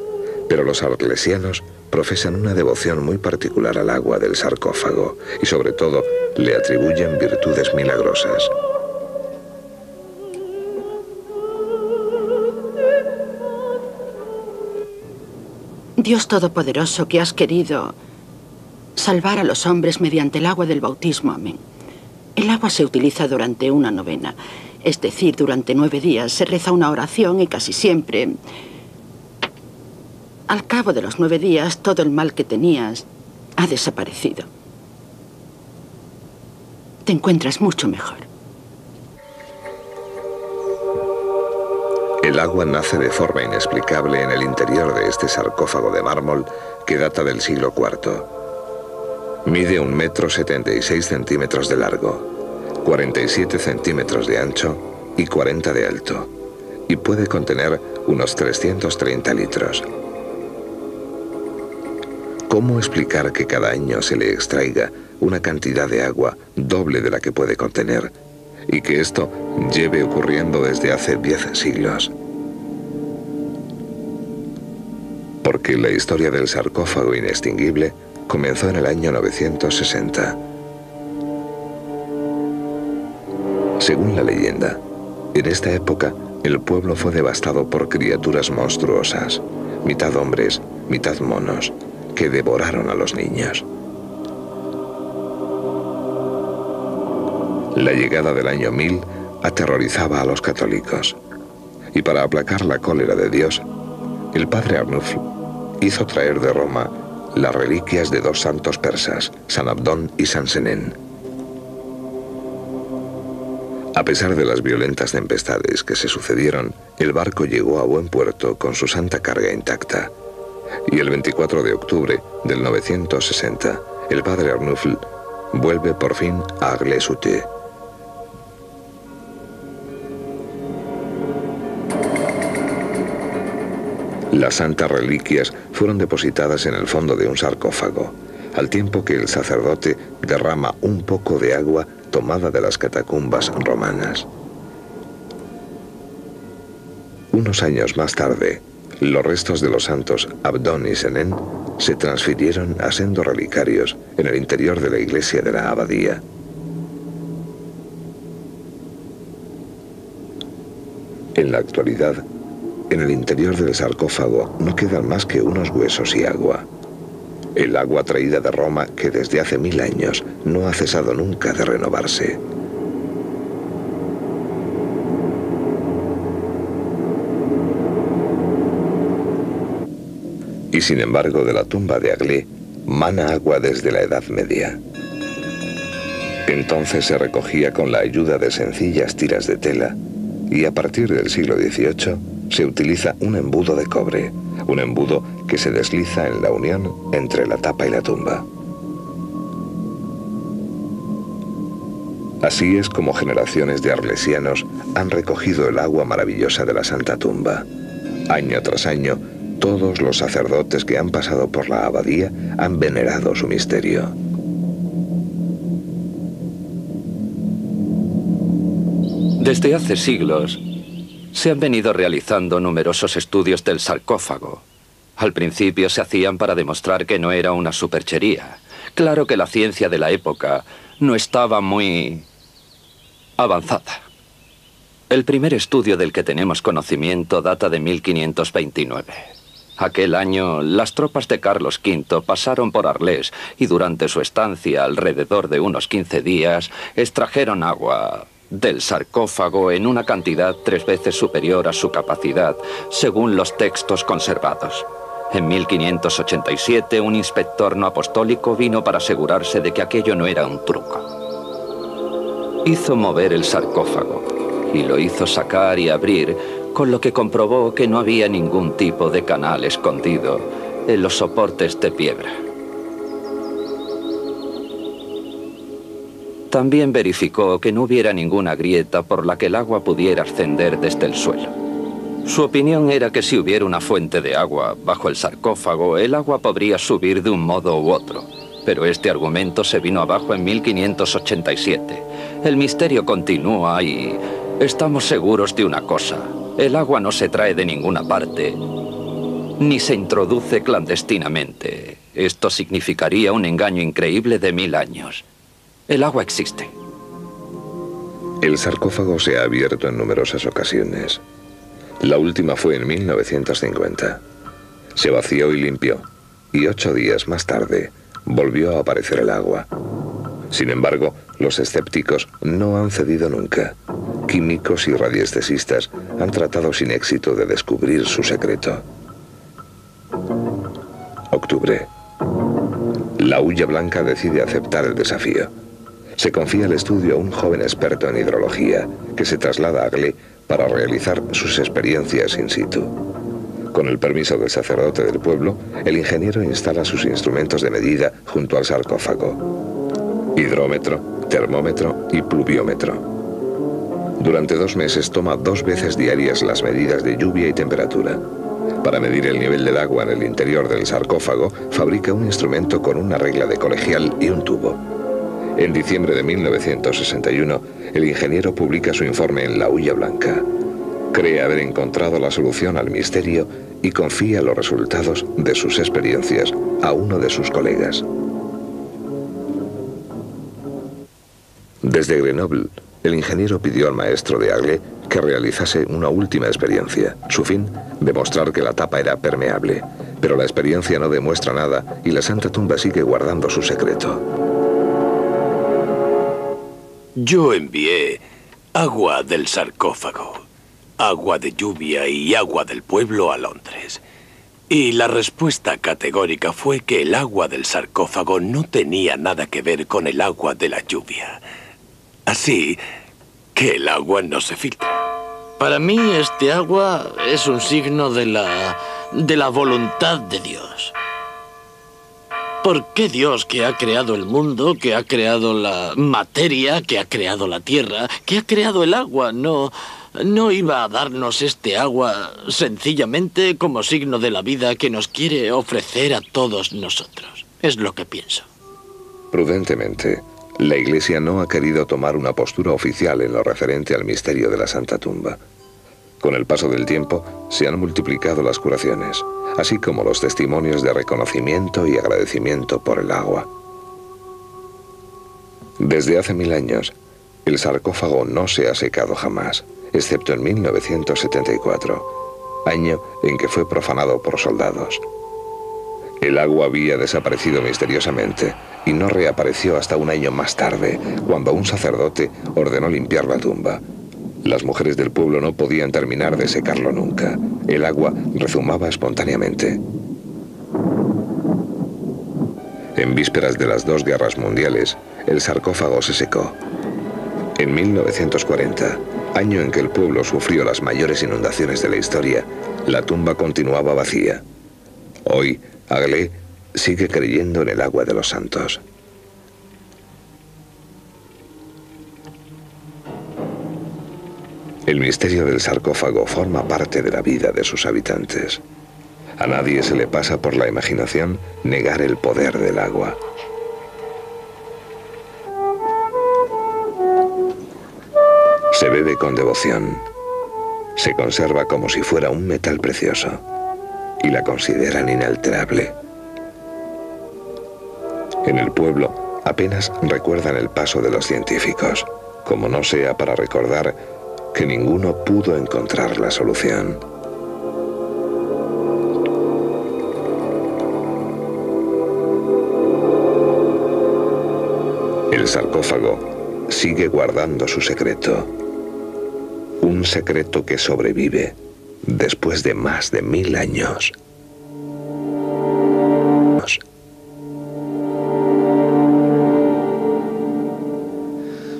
S2: pero los arlesianos profesan una devoción muy particular al agua del sarcófago y sobre todo le atribuyen virtudes milagrosas.
S11: Dios Todopoderoso, que has querido salvar a los hombres mediante el agua del bautismo. Amén. El agua se utiliza durante una novena, es decir, durante 9 días se reza una oración y casi siempre, al cabo de los 9 días, todo el mal que tenías ha desaparecido. Te encuentras mucho mejor.
S2: El agua nace de forma inexplicable en el interior de este sarcófago de mármol que data del siglo IV. Mide 1,76 m de largo, 47 centímetros de ancho y 40 de alto, y puede contener unos 330 litros. ¿Cómo explicar que cada año se le extraiga una cantidad de agua doble de la que puede contener, y que esto lleve ocurriendo desde hace 10 siglos? Porque la historia del sarcófago inextinguible comenzó en el año 960. Según la leyenda, en esta época el pueblo fue devastado por criaturas monstruosas, mitad hombres, mitad monos, que devoraron a los niños. La llegada del año 1000 aterrorizaba a los católicos, y para aplacar la cólera de Dios, el padre Arnulf hizo traer de Roma las reliquias de 2 santos persas, San Abdón y San Senén. A pesar de las violentas tempestades que se sucedieron, el barco llegó a buen puerto con su santa carga intacta. Y el 24 de octubre del 960, el padre Arnulf vuelve por fin a Aglesute. Las santas reliquias fueron depositadas en el fondo de un sarcófago, al tiempo que el sacerdote derrama un poco de agua tomada de las catacumbas romanas. Unos años más tarde, los restos de los santos Abdón y Senén se transfirieron a sendos relicarios en el interior de la iglesia de la abadía. En la actualidad, en el interior del sarcófago no quedan más que unos huesos y agua. El agua traída de Roma que desde hace 1000 años no ha cesado nunca de renovarse. Y sin embargo, de la tumba de Aglé mana agua desde la Edad Media. Entonces se recogía con la ayuda de sencillas tiras de tela y a partir del siglo XVIII se utiliza un embudo de cobre, un embudo que se desliza en la unión entre la tapa y la tumba. Así es como generaciones de arlesianos han recogido el agua maravillosa de la Santa Tumba. Año tras año, todos los sacerdotes que han pasado por la abadía han venerado su misterio.
S12: Desde hace siglos se han venido realizando numerosos estudios del sarcófago. Al principio se hacían para demostrar que no era una superchería. Claro que la ciencia de la época no estaba muy avanzada. El primer estudio del que tenemos conocimiento data de 1529. Aquel año, las tropas de Carlos V pasaron por Arles y durante su estancia, alrededor de unos 15 días, extrajeron agua del sarcófago en una cantidad 3 veces superior a su capacidad, según los textos conservados. En 1587, un inspector no apostólico vino para asegurarse de que aquello no era un truco. Hizo mover el sarcófago y lo hizo sacar y abrir, con lo que comprobó que no había ningún tipo de canal escondido en los soportes de piedra. También verificó que no hubiera ninguna grieta por la que el agua pudiera ascender desde el suelo. Su opinión era que si hubiera una fuente de agua bajo el sarcófago, el agua podría subir de un modo u otro. Pero este argumento se vino abajo en 1587. El misterio continúa y estamos seguros de una cosa. El agua no se trae de ninguna parte, ni se introduce clandestinamente. Esto significaría un engaño increíble de 1000 años. El agua existe.
S2: El sarcófago se ha abierto en numerosas ocasiones. La última fue en 1950. Se vació y limpió, y 8 días más tarde volvió a aparecer el agua. Sin embargo, los escépticos no han cedido nunca. Químicos y radiestesistas han tratado sin éxito de descubrir su secreto. Octubre. La Hulla Blanca decide aceptar el desafío. Se confía el estudio a un joven experto en hidrología que se traslada a Aglé para realizar sus experiencias in situ. Con el permiso del sacerdote del pueblo, el ingeniero instala sus instrumentos de medida junto al sarcófago: hidrómetro, termómetro y pluviómetro. Durante 2 meses toma 2 veces diarias las medidas de lluvia y temperatura. Para medir el nivel del agua en el interior del sarcófago, fabrica un instrumento con una regla de colegial y un tubo. En diciembre de 1961, el ingeniero publica su informe en La Hulla Blanca. Cree haber encontrado la solución al misterio y confía los resultados de sus experiencias a uno de sus colegas. Desde Grenoble, el ingeniero pidió al maestro de Aglé que realizase una última experiencia. Su fin, demostrar que la tapa era permeable. Pero la experiencia no demuestra nada y la Santa Tumba sigue guardando su secreto.
S13: Yo envié agua del sarcófago, agua de lluvia y agua del pueblo a Londres. Y la respuesta categórica fue que el agua del sarcófago no tenía nada que ver con el agua de la lluvia. Así que el agua no se filtra.
S14: Para mí este agua es un signo de la voluntad de Dios. ¿Por qué Dios, que ha creado el mundo, que ha creado la materia, que ha creado la tierra, que ha creado el agua, no iba a darnos este agua sencillamente como signo de la vida que nos quiere ofrecer a todos nosotros? Es lo que pienso.
S2: Prudentemente, la Iglesia no ha querido tomar una postura oficial en lo referente al misterio de la Santa Tumba. Con el paso del tiempo, se han multiplicado las curaciones, así como los testimonios de reconocimiento y agradecimiento por el agua. Desde hace 1000 años, el sarcófago no se ha secado jamás, excepto en 1974, año en que fue profanado por soldados. El agua había desaparecido misteriosamente y no reapareció hasta un año más tarde, cuando un sacerdote ordenó limpiar la tumba. Las mujeres del pueblo no podían terminar de secarlo nunca. El agua rezumaba espontáneamente. En vísperas de las 2 guerras mundiales, el sarcófago se secó. En 1940, año en que el pueblo sufrió las mayores inundaciones de la historia, la tumba continuaba vacía. Hoy, Aglé sigue creyendo en el agua de los santos. El misterio del sarcófago forma parte de la vida de sus habitantes. A nadie se le pasa por la imaginación negar el poder del agua. Se bebe con devoción. Se conserva como si fuera un metal precioso. Y la consideran inalterable. En el pueblo apenas recuerdan el paso de los científicos, como no sea para recordar que ninguno pudo encontrar la solución. El sarcófago sigue guardando su secreto. Un secreto que sobrevive después de más de 1000 años.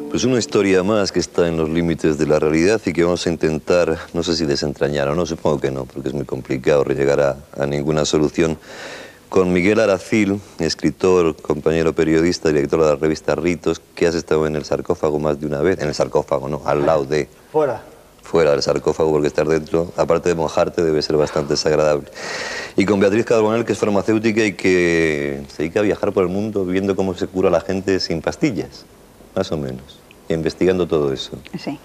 S1: Pues una historia más que está en los límites de la realidad y que vamos a intentar, no sé si desentrañar o no, supongo que no, porque es muy complicado llegar a ninguna solución, con Miguel Aracil, escritor, compañero periodista, director de la revista Ritos, que has estado en el sarcófago más de una vez, en el sarcófago, ¿no? Al lado de... Fuera del sarcófago, porque estar dentro, aparte de mojarte, debe ser bastante desagradable. Y con Beatriz Carbonell, que es farmacéutica y que se dedica a viajar por el mundo viendo cómo se cura la gente sin pastillas, más o menos, investigando todo eso.
S15: Sí.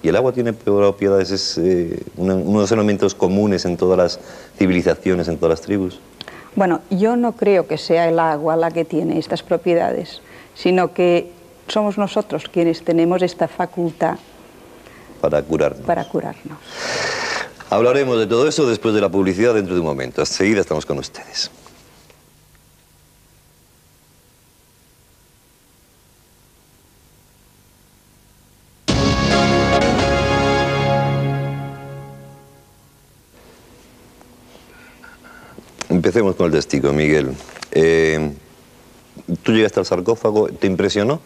S1: Y el agua tiene propiedades, es uno de los elementos comunes en todas las civilizaciones, en todas las tribus.
S15: Bueno, yo no creo que sea el agua la que tiene estas propiedades, sino que somos nosotros quienes tenemos esta facultad
S1: para curarnos.
S15: Para curarnos.
S1: Hablaremos de todo eso después de la publicidad dentro de un momento. Enseguida estamos con ustedes. Empecemos con el testigo, Miguel. ¿Tú llegaste al sarcófago? ¿Te impresionó?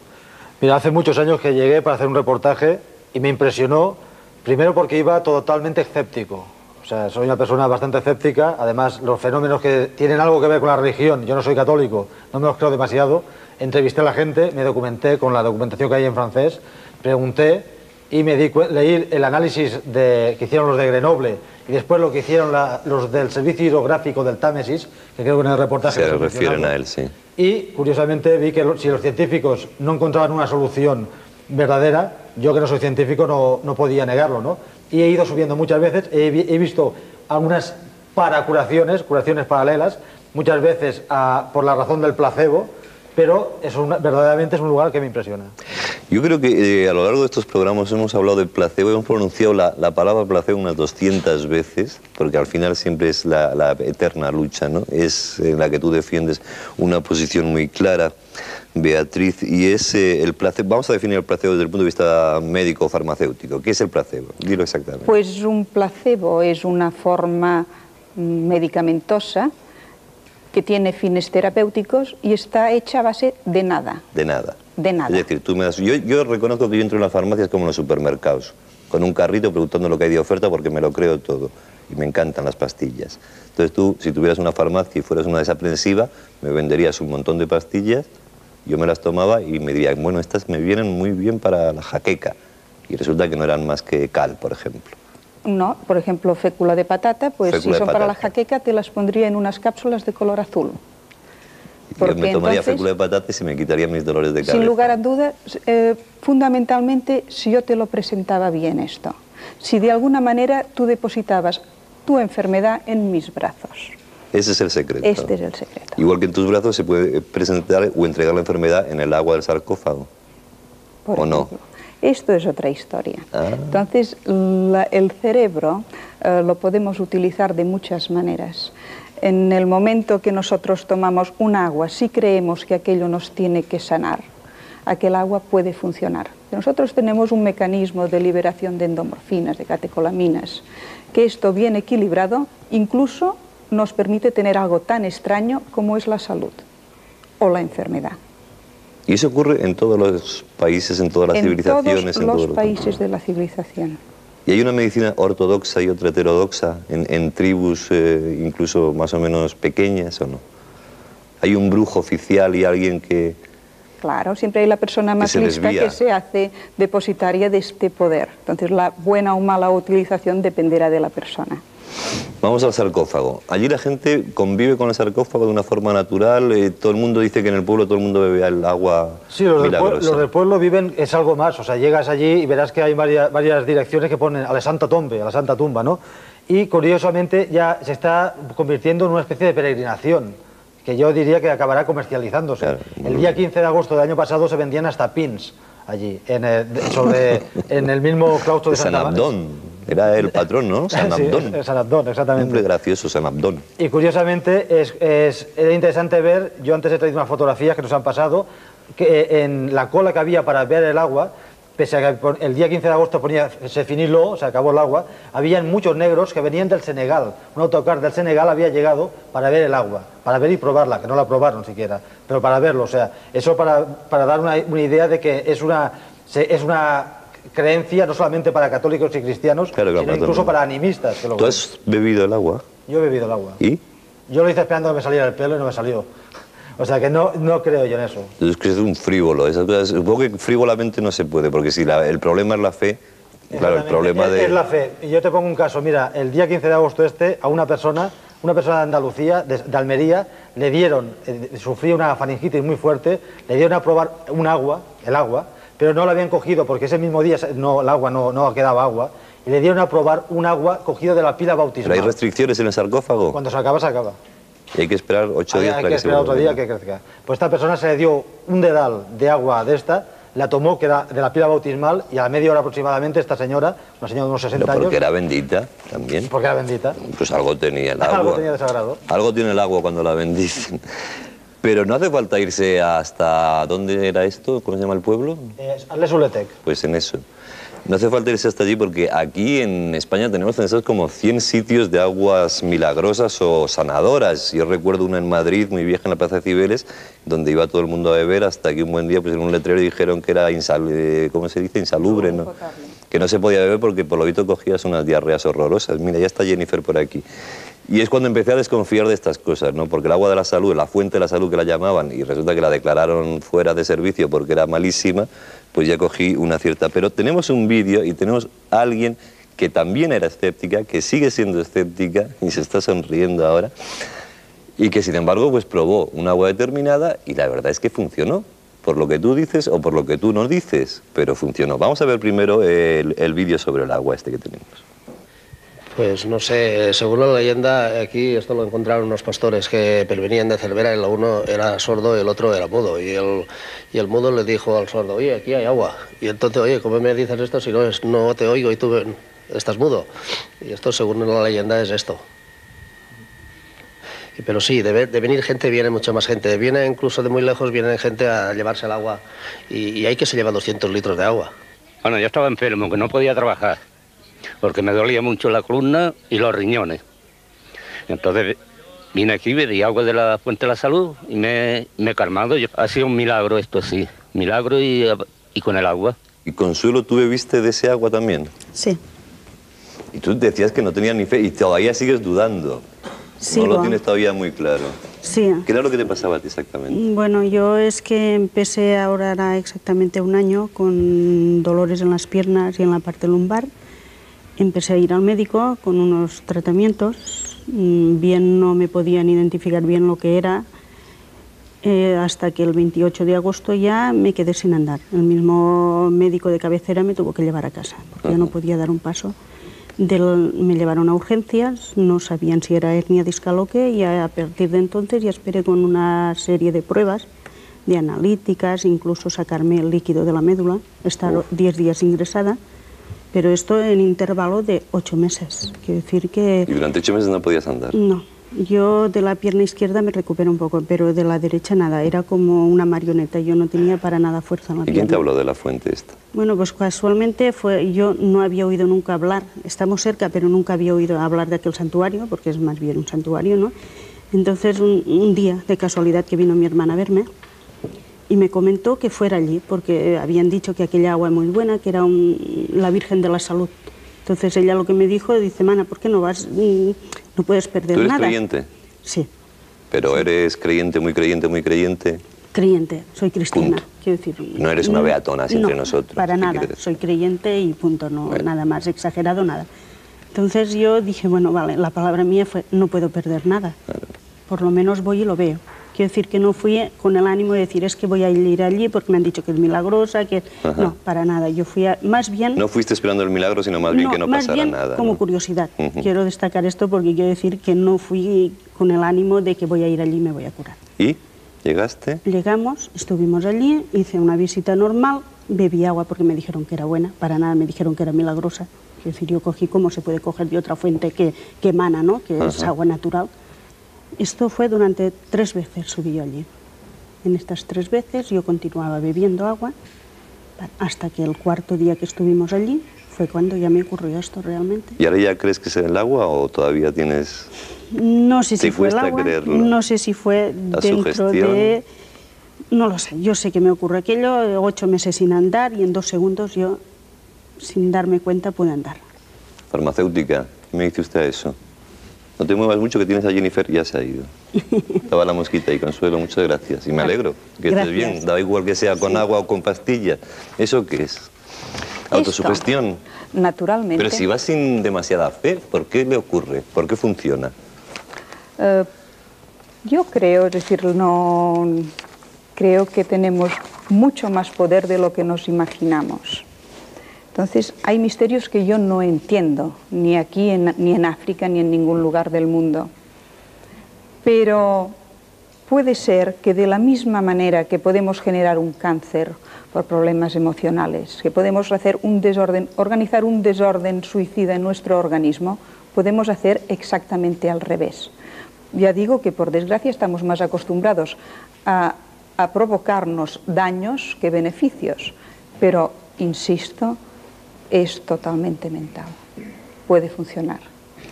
S16: Mira, hace muchos años que llegué para hacer un reportaje y me impresionó, primero porque iba totalmente escéptico. O sea, soy una persona bastante escéptica, además los fenómenos que tienen algo que ver con la religión, yo no soy católico, no me los creo demasiado, entrevisté a la gente, me documenté con la documentación que hay en francés, pregunté y leí el análisis que hicieron los de Grenoble y después lo que hidrografico los del Servicio Hidrográfico del Támesis, que creo que en el reportaje...
S1: Se refieren a él, sí.
S16: Y, curiosamente, vi que si los científicos no encontraban una solución verdadera, yo que no soy científico no podía negarlo, ¿no? Y he ido subiendo muchas veces, he visto algunas curaciones paralelas, muchas veces por la razón del placebo, pero verdaderamente es un lugar que me impresiona.
S1: Yo creo que a lo largo de estos programas hemos hablado del placebo, hemos pronunciado la palabra placebo unas 200 veces, porque al final siempre es la eterna lucha, ¿no? Es en la que tú defiendes una posición muy clara, Beatriz, y es el placebo. Vamos a definir el placebo desde el punto de vista médico o farmacéutico. ¿Qué es el placebo? Dilo exactamente.
S15: Pues un placebo es una forma medicamentosa que tiene fines terapéuticos y está hecha a base de nada.
S1: De nada.
S15: De nada.
S1: Es decir, tú me das... Yo reconozco que yo entro en las farmacias como en los supermercados, con un carrito preguntando lo que hay de oferta porque me lo creo todo. Y me encantan las pastillas. Entonces tú, si tuvieras una farmacia y fueras una desaprensiva, me venderías un montón de pastillas, yo me las tomaba y me dirían, bueno, estas me vienen muy bien para la jaqueca. Y resulta que no eran más que cal, por ejemplo.
S15: No, por ejemplo, fécula de patata, pues si son para la jaqueca te las pondría en unas cápsulas de color azul.
S1: Yo me tomaría fécula de patata y se me quitaría mis dolores de cabeza.
S15: Sin lugar a dudas, fundamentalmente, si yo te lo presentaba bien esto. si de alguna manera tú depositabas tu enfermedad en mis brazos.
S1: Ese es el secreto.
S15: Este es el secreto.
S1: Igual que en tus brazos se puede presentar o entregar la enfermedad en el agua del sarcófago.
S15: Por
S1: ¿O
S15: ejemplo,
S1: no?
S15: Esto es otra historia. Entonces, el cerebro lo podemos utilizar de muchas maneras. En el momento que nosotros tomamos un agua, si creemos que aquello nos tiene que sanar, aquel agua puede funcionar. Nosotros tenemos un mecanismo de liberación de endorfinas, de catecolaminas, que esto bien equilibrado incluso nos permite tener algo tan extraño como es la salud o la enfermedad.
S1: Y eso ocurre en todos los países, en todas las civilizaciones.
S15: En todos los países de la civilización.
S1: ¿Y hay una medicina ortodoxa y otra heterodoxa en tribus incluso más o menos pequeñas o no? ¿Hay un brujo oficial y alguien que...?
S15: Claro, siempre hay la persona más lista que se hace depositaria de este poder. Entonces la buena o mala utilización dependerá de la persona.
S1: Vamos al sarcófago. Allí la gente convive con el sarcófago de una forma natural. Todo el mundo dice que en el pueblo todo el mundo bebe el agua milagrosa.
S16: Los del pueblo viven, es algo más. O sea, llegas allí y verás que hay varias direcciones que ponen a la Santa Tombe, a la Santa Tumba, ¿no? Y curiosamente ya se está convirtiendo en una especie de peregrinación, que yo diría que acabará comercializándose. Claro, el día 15 de agosto del año pasado se vendían hasta pins allí, en el mismo claustro de Santa
S1: Abdón. Era el patrón, ¿no? San Abdón.
S16: Sí, San Abdón, exactamente.
S1: Nombre gracioso, San Abdón.
S16: Y curiosamente era interesante ver, yo antes he traído unas fotografías que nos han pasado, que en la cola que había para ver el agua, pese a que el día 15 de agosto se finiló, se acabó el agua, habían muchos negros que venían del Senegal. Un autocar del Senegal había llegado para ver el agua, para ver y probarla, que no la probaron siquiera, pero para verlo. O sea, eso para dar una idea de que es una creencia no solamente para católicos y cristianos, sino incluso para animistas. Que
S1: ¿Tú has bebido el agua?
S16: Yo he bebido el agua.
S1: ¿Y?
S16: Yo lo hice esperando que me saliera el pelo y no me salió. O sea que no creo yo en eso.
S1: Es que es un frívolo. Esas cosas, supongo que frívolamente no se puede, porque si el problema es la fe, claro, el problema
S16: es la fe. Y yo te pongo un caso. Mira, el día 15 de agosto a una persona de Andalucía, de Almería, le dieron, sufría una faringitis muy fuerte, le dieron a probar el agua, pero no la habían cogido porque ese mismo día el agua no quedaba agua, y le dieron a probar un agua cogido de la pila bautismal.
S1: ¿Pero hay restricciones en el sarcófago?
S16: Cuando se acaba, se acaba.
S1: Y hay que esperar 8 días para que se vuelva. Hay que esperar
S16: otro día que crezca. Pues esta persona se le dio un dedal de agua de esta, la tomó, que era de la pila bautismal, y a media hora aproximadamente esta señora, una señora de unos 60 años...
S1: porque era bendita también.
S16: Porque era bendita.
S1: Pues algo tenía el agua.
S16: Algo tenía de sagrado.
S1: Algo tiene el agua cuando la bendicen. Pero no hace falta irse hasta... ¿Dónde era esto? ¿Cómo se llama el pueblo?
S16: Arles-Uletec.
S1: Pues en eso. No hace falta irse hasta allí porque aquí en España tenemos censados como 100 sitios de aguas milagrosas o sanadoras. Yo recuerdo una en Madrid, muy vieja, en la Plaza de Cibeles, donde iba todo el mundo a beber hasta que un buen día pues en un letrero dijeron que era ¿cómo se dice? Insalubre, ¿no? Que no se podía beber porque por lo visto cogías unas diarreas horrorosas. Mira, ya está Jennifer por aquí. Y es cuando empecé a desconfiar de estas cosas, ¿no? Porque el agua de la salud, la fuente de la salud que la llamaban, y resulta que la declararon fuera de servicio porque era malísima, pues ya cogí una cierta... Pero tenemos un vídeo y tenemos a alguien que también era escéptica, que sigue siendo escéptica y se está sonriendo ahora, y que sin embargo pues probó un agua determinada y la verdad es que funcionó, por lo que tú dices o por lo que tú nos dices, pero funcionó. Vamos a ver primero el vídeo sobre el agua este que tenemos.
S17: Pues no sé, según la leyenda, aquí esto lo encontraron unos pastores que venían de Cervera, y uno era sordo y el otro era mudo. Y el mudo le dijo al sordo, oye, aquí hay agua. Y entonces, oye, ¿cómo me dices esto si no te oigo y tú estás mudo? Y esto, según la leyenda, es esto. Pero sí, de venir gente, viene mucha más gente. Viene incluso de muy lejos, viene gente a llevarse el agua. Y hay que se lleva 200 litros de agua.
S18: Bueno, yo estaba enfermo, que no podía trabajar, porque me dolía mucho la columna y los riñones. Entonces vine aquí, bebí agua de la Fuente de la Salud y me he calmado. Ha sido un milagro esto, sí. Milagro y con el agua.
S1: ¿Y Consuelo, tú bebiste de ese agua también?
S19: Sí.
S1: Y tú decías que no tenías ni fe y todavía sigues dudando.
S19: Sí,
S1: no lo tienes todavía muy claro.
S19: Sí.
S1: ¿Qué era lo que te pasaba a ti exactamente?
S19: Bueno, yo es que empecé ahora hará exactamente un año con dolores en las piernas y en la parte lumbar. Empecé a ir al médico con unos tratamientos, bien no me podían identificar bien lo que era. hasta que el 28 de agosto ya me quedé sin andar. El mismo médico de cabecera me tuvo que llevar a casa, porque yo no podía dar un paso. Me llevaron a urgencias, no sabían si era hernia discal o qué, y a partir de entonces ya esperé con una serie de pruebas, de analíticas, incluso sacarme el líquido de la médula, estar 10 días ingresada, pero esto en intervalo de 8 meses. Quiero decir que...
S1: ¿Y durante 8 meses no podías andar?
S19: No. Yo de la pierna izquierda me recupero un poco, pero de la derecha nada, era como una marioneta, yo no tenía para nada fuerza en la pierna.
S1: ¿Y quién te habló de la fuente esta?
S19: Bueno, pues casualmente yo no había oído nunca hablar, estamos cerca, pero nunca había oído hablar de aquel santuario, porque es más bien un santuario, ¿no? Entonces un día, de casualidad, que vino mi hermana a verme y me comentó que fuera allí, porque habían dicho que aquella agua es muy buena, que era la Virgen de la Salud. Entonces ella lo que me dijo, dice, Mana, ¿por qué no vas? No puedes perder nada.
S1: ¿Tú eres creyente?
S19: Sí.
S1: ¿Pero eres creyente, muy creyente, muy creyente?
S19: Creyente, soy cristiana.
S1: Punto.
S19: Quiero decir,
S1: No eres una beatona así entre
S19: no,
S1: nosotros.
S19: para nada, soy creyente y punto, no, nada más exagerado, nada. Entonces yo dije, bueno, vale, la palabra mía fue, no puedo perder nada. Claro. Por lo menos voy y lo veo. Quiero decir que no fui con el ánimo de decir, es que voy a ir allí porque me han dicho que es milagrosa, que... Ajá. No, para nada. Yo fui más bien...
S1: No fuiste esperando el milagro, sino más bien que no pasara
S19: bien
S1: nada.
S19: Como curiosidad. Quiero destacar esto porque quiero decir que no fui con el ánimo de que voy a ir allí y me voy a curar.
S1: ¿Y? ¿Llegaste?
S19: Llegamos, estuvimos allí, hice una visita normal, bebí agua porque me dijeron que era buena, para nada me dijeron que era milagrosa. Es decir, yo cogí como se puede coger de otra fuente que emana, ¿no? Que es agua natural. Esto fue durante 3 veces subí yo allí. En estas 3 veces yo continuaba bebiendo agua hasta que el 4.º día que estuvimos allí fue cuando ya me ocurrió esto realmente.
S1: ¿Y ahora ya crees que es el agua o todavía tienes...?
S19: No sé si fue el agua, no sé si fue dentro de... No lo sé, yo sé que me ocurrió aquello, 8 meses sin andar y en 2 segundos yo, sin darme cuenta, pude andar.
S1: Farmacéutica, ¿qué me dice usted a eso? No te muevas mucho que tienes a Jennifer, ya se ha ido. Estaba la mosquita y Consuelo, muchas gracias. Y me alegro que estés bien, da igual que sea con agua o con pastilla. ¿Eso qué es? ¿Autosugestión?
S15: Naturalmente.
S1: Pero si vas sin demasiada fe, ¿por qué le ocurre? ¿Por qué funciona?
S15: Yo creo, es decir, no creo que tenemos mucho más poder de lo que nos imaginamos. Entonces, hay misterios que yo no entiendo, ni aquí, ni en África, ni en ningún lugar del mundo. Pero puede ser que de la misma manera que podemos generar un cáncer por problemas emocionales, que podemos hacer un desorden, organizar un desorden suicida en nuestro organismo, podemos hacer exactamente al revés. Ya digo que, por desgracia, estamos más acostumbrados a provocarnos daños que beneficios, pero, insisto, es totalmente mental. Puede funcionar.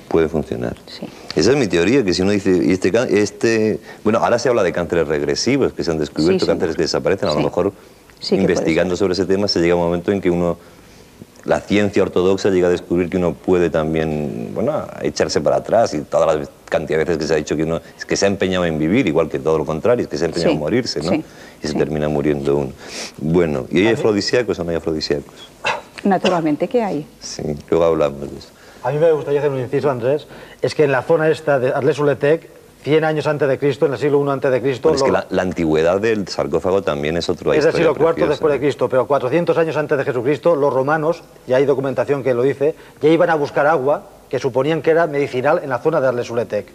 S1: Puede funcionar.
S15: Sí.
S1: Esa es mi teoría, que si uno dice, y bueno, ahora se habla de cánceres regresivos, que se han descubierto, cánceres que desaparecen, a lo mejor investigando sobre ese tema se llega a un momento en que uno, la ciencia ortodoxa llega a descubrir que uno puede también, bueno, echarse para atrás, y toda la cantidad de veces que se ha dicho que uno es que se ha empeñado en vivir, igual que todo lo contrario, es que se ha empeñado en morirse, ¿no? Y se termina muriendo uno. Bueno, ¿y hay afrodisíacos o no hay afrodisíacos?
S15: Naturalmente que hay.
S1: Sí, luego hablamos de eso.
S16: A mí me gustaría hacer un inciso, Andrés, es que en la zona esta de Arles-Uletec, 100 años antes de Cristo, en el siglo I antes de Cristo...
S1: Bueno, es que la antigüedad del sarcófago también es otra historia.
S16: Es del siglo IV después de Cristo, pero 400 años antes de Jesucristo, los romanos, ya hay documentación que lo dice, ya iban a buscar agua que suponían que era medicinal en la zona de Arles-Uletec.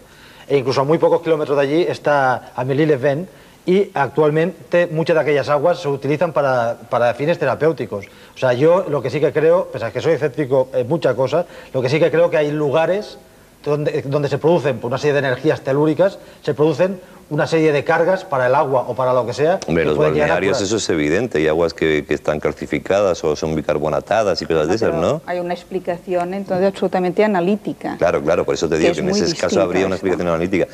S16: E incluso a muy pocos kilómetros de allí está Amélie-les-Bains, y actualmente muchas de aquellas aguas se utilizan para fines terapéuticos. O sea, yo lo que sí que creo, pese a que soy escéptico en muchas cosas, lo que sí que creo que hay lugares donde se producen, por una serie de energías telúricas, se producen una serie de cargas para el agua o para lo que sea.
S1: Hombre, los balnearios, eso es evidente, hay aguas que están calcificadas o son bicarbonatadas y cosas de esas, ¿no?
S15: Hay una explicación entonces absolutamente analítica.
S1: Claro, claro, por eso te digo que en ese caso habría una explicación analítica.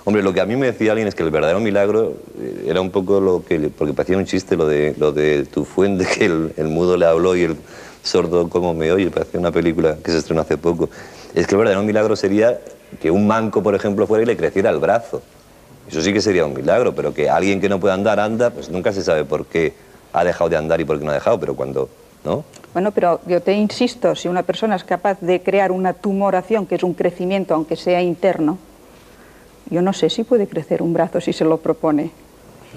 S1: Hombre, lo que a mí me decía alguien es que el verdadero milagro era un poco lo que, porque parecía un chiste lo de tu fuente, que el mudo le habló y el sordo como me oye, parecía una película que se estrenó hace poco. Es que el verdadero milagro sería que un manco, por ejemplo, fuera y le creciera el brazo. Eso sí que sería un milagro, pero que alguien que no pueda andar, anda, pues nunca se sabe por qué ha dejado de andar y por qué no ha dejado, pero cuando, ¿no?
S15: Bueno, pero yo te insisto, si una persona es capaz de crear una tumoración, que es un crecimiento, aunque sea interno, yo no sé si puede crecer un brazo si se lo propone.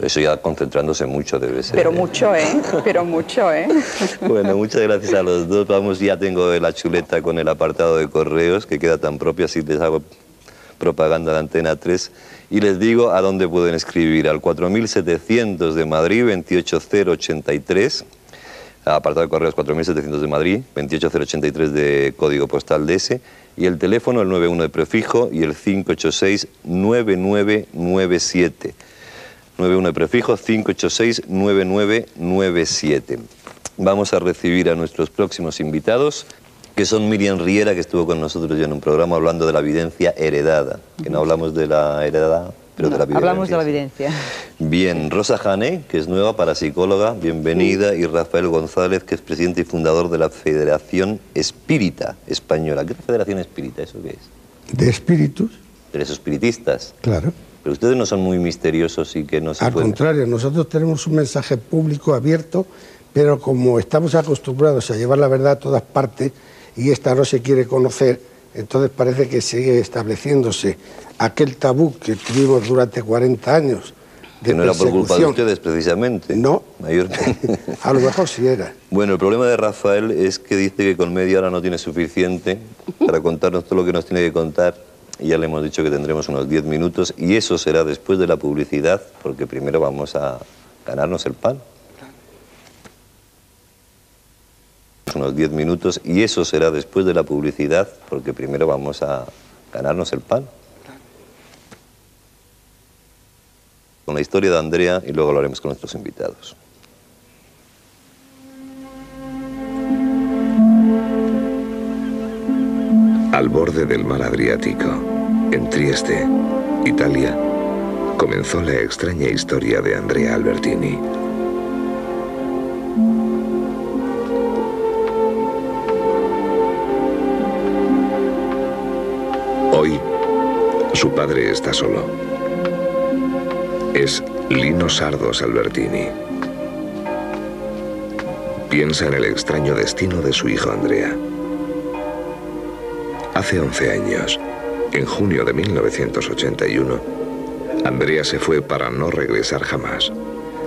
S1: Eso ya concentrándose mucho debe ser.
S15: Pero mucho, ¿eh? Pero mucho, ¿eh?
S1: Bueno, muchas gracias a los dos. Vamos, ya tengo la chuleta con el apartado de correos, que queda tan propio, así les hago propaganda de Antena 3. Y les digo a dónde pueden escribir. Al 4700 de Madrid, 28083. Apartado de correos 4700 de Madrid, 28083 de código postal de ese. Y el teléfono, el 91 de prefijo y el 586-9997. 91 de prefijo, 586-9997. Vamos a recibir a nuestros próximos invitados, que son Miriam Riera, que estuvo con nosotros ya en un programa hablando de la evidencia heredada, que no hablamos de la heredada, pero de la evidencia.
S20: Hablamos de la evidencia.
S1: Bien, Rosa Jané, que es nueva parapsicóloga, bienvenida, y Rafael González, que es presidente y fundador de la Federación Espírita Española. ¿Qué es la Federación Espírita? ¿Eso qué es?
S21: ¿De espíritus?
S1: De los espiritistas.
S21: Claro.
S1: Pero ustedes no son muy misteriosos y que no se
S21: Al contrario, nosotros tenemos un mensaje público abierto, pero como estamos acostumbrados a llevar la verdad a todas partes y esta no se quiere conocer, entonces parece que sigue estableciéndose aquel tabú que tuvimos durante 40 años de
S1: que no era por culpa de ustedes, precisamente.
S21: No,
S1: mayormente.
S21: A lo mejor sí era.
S1: Bueno, el problema de Rafael es que dice que con media hora no tiene suficiente para contarnos todo lo que nos tiene que contar. Y ya le hemos dicho que tendremos unos 10 minutos y eso será después de la publicidad, porque primero vamos a ganarnos el pan. Unos 10 minutos y eso será después de la publicidad, porque primero vamos a ganarnos el pan. Con la historia de Andrea y luego lo haremos con nuestros invitados.
S2: Al borde del mar Adriático, en Trieste, Italia, comenzó la extraña historia de Andrea Albertini. Hoy, su padre está solo. Es Lino Sardos Albertini. Piensa en el extraño destino de su hijo Andrea. Hace 11 años, en junio de 1981, Andrea se fue para no regresar jamás,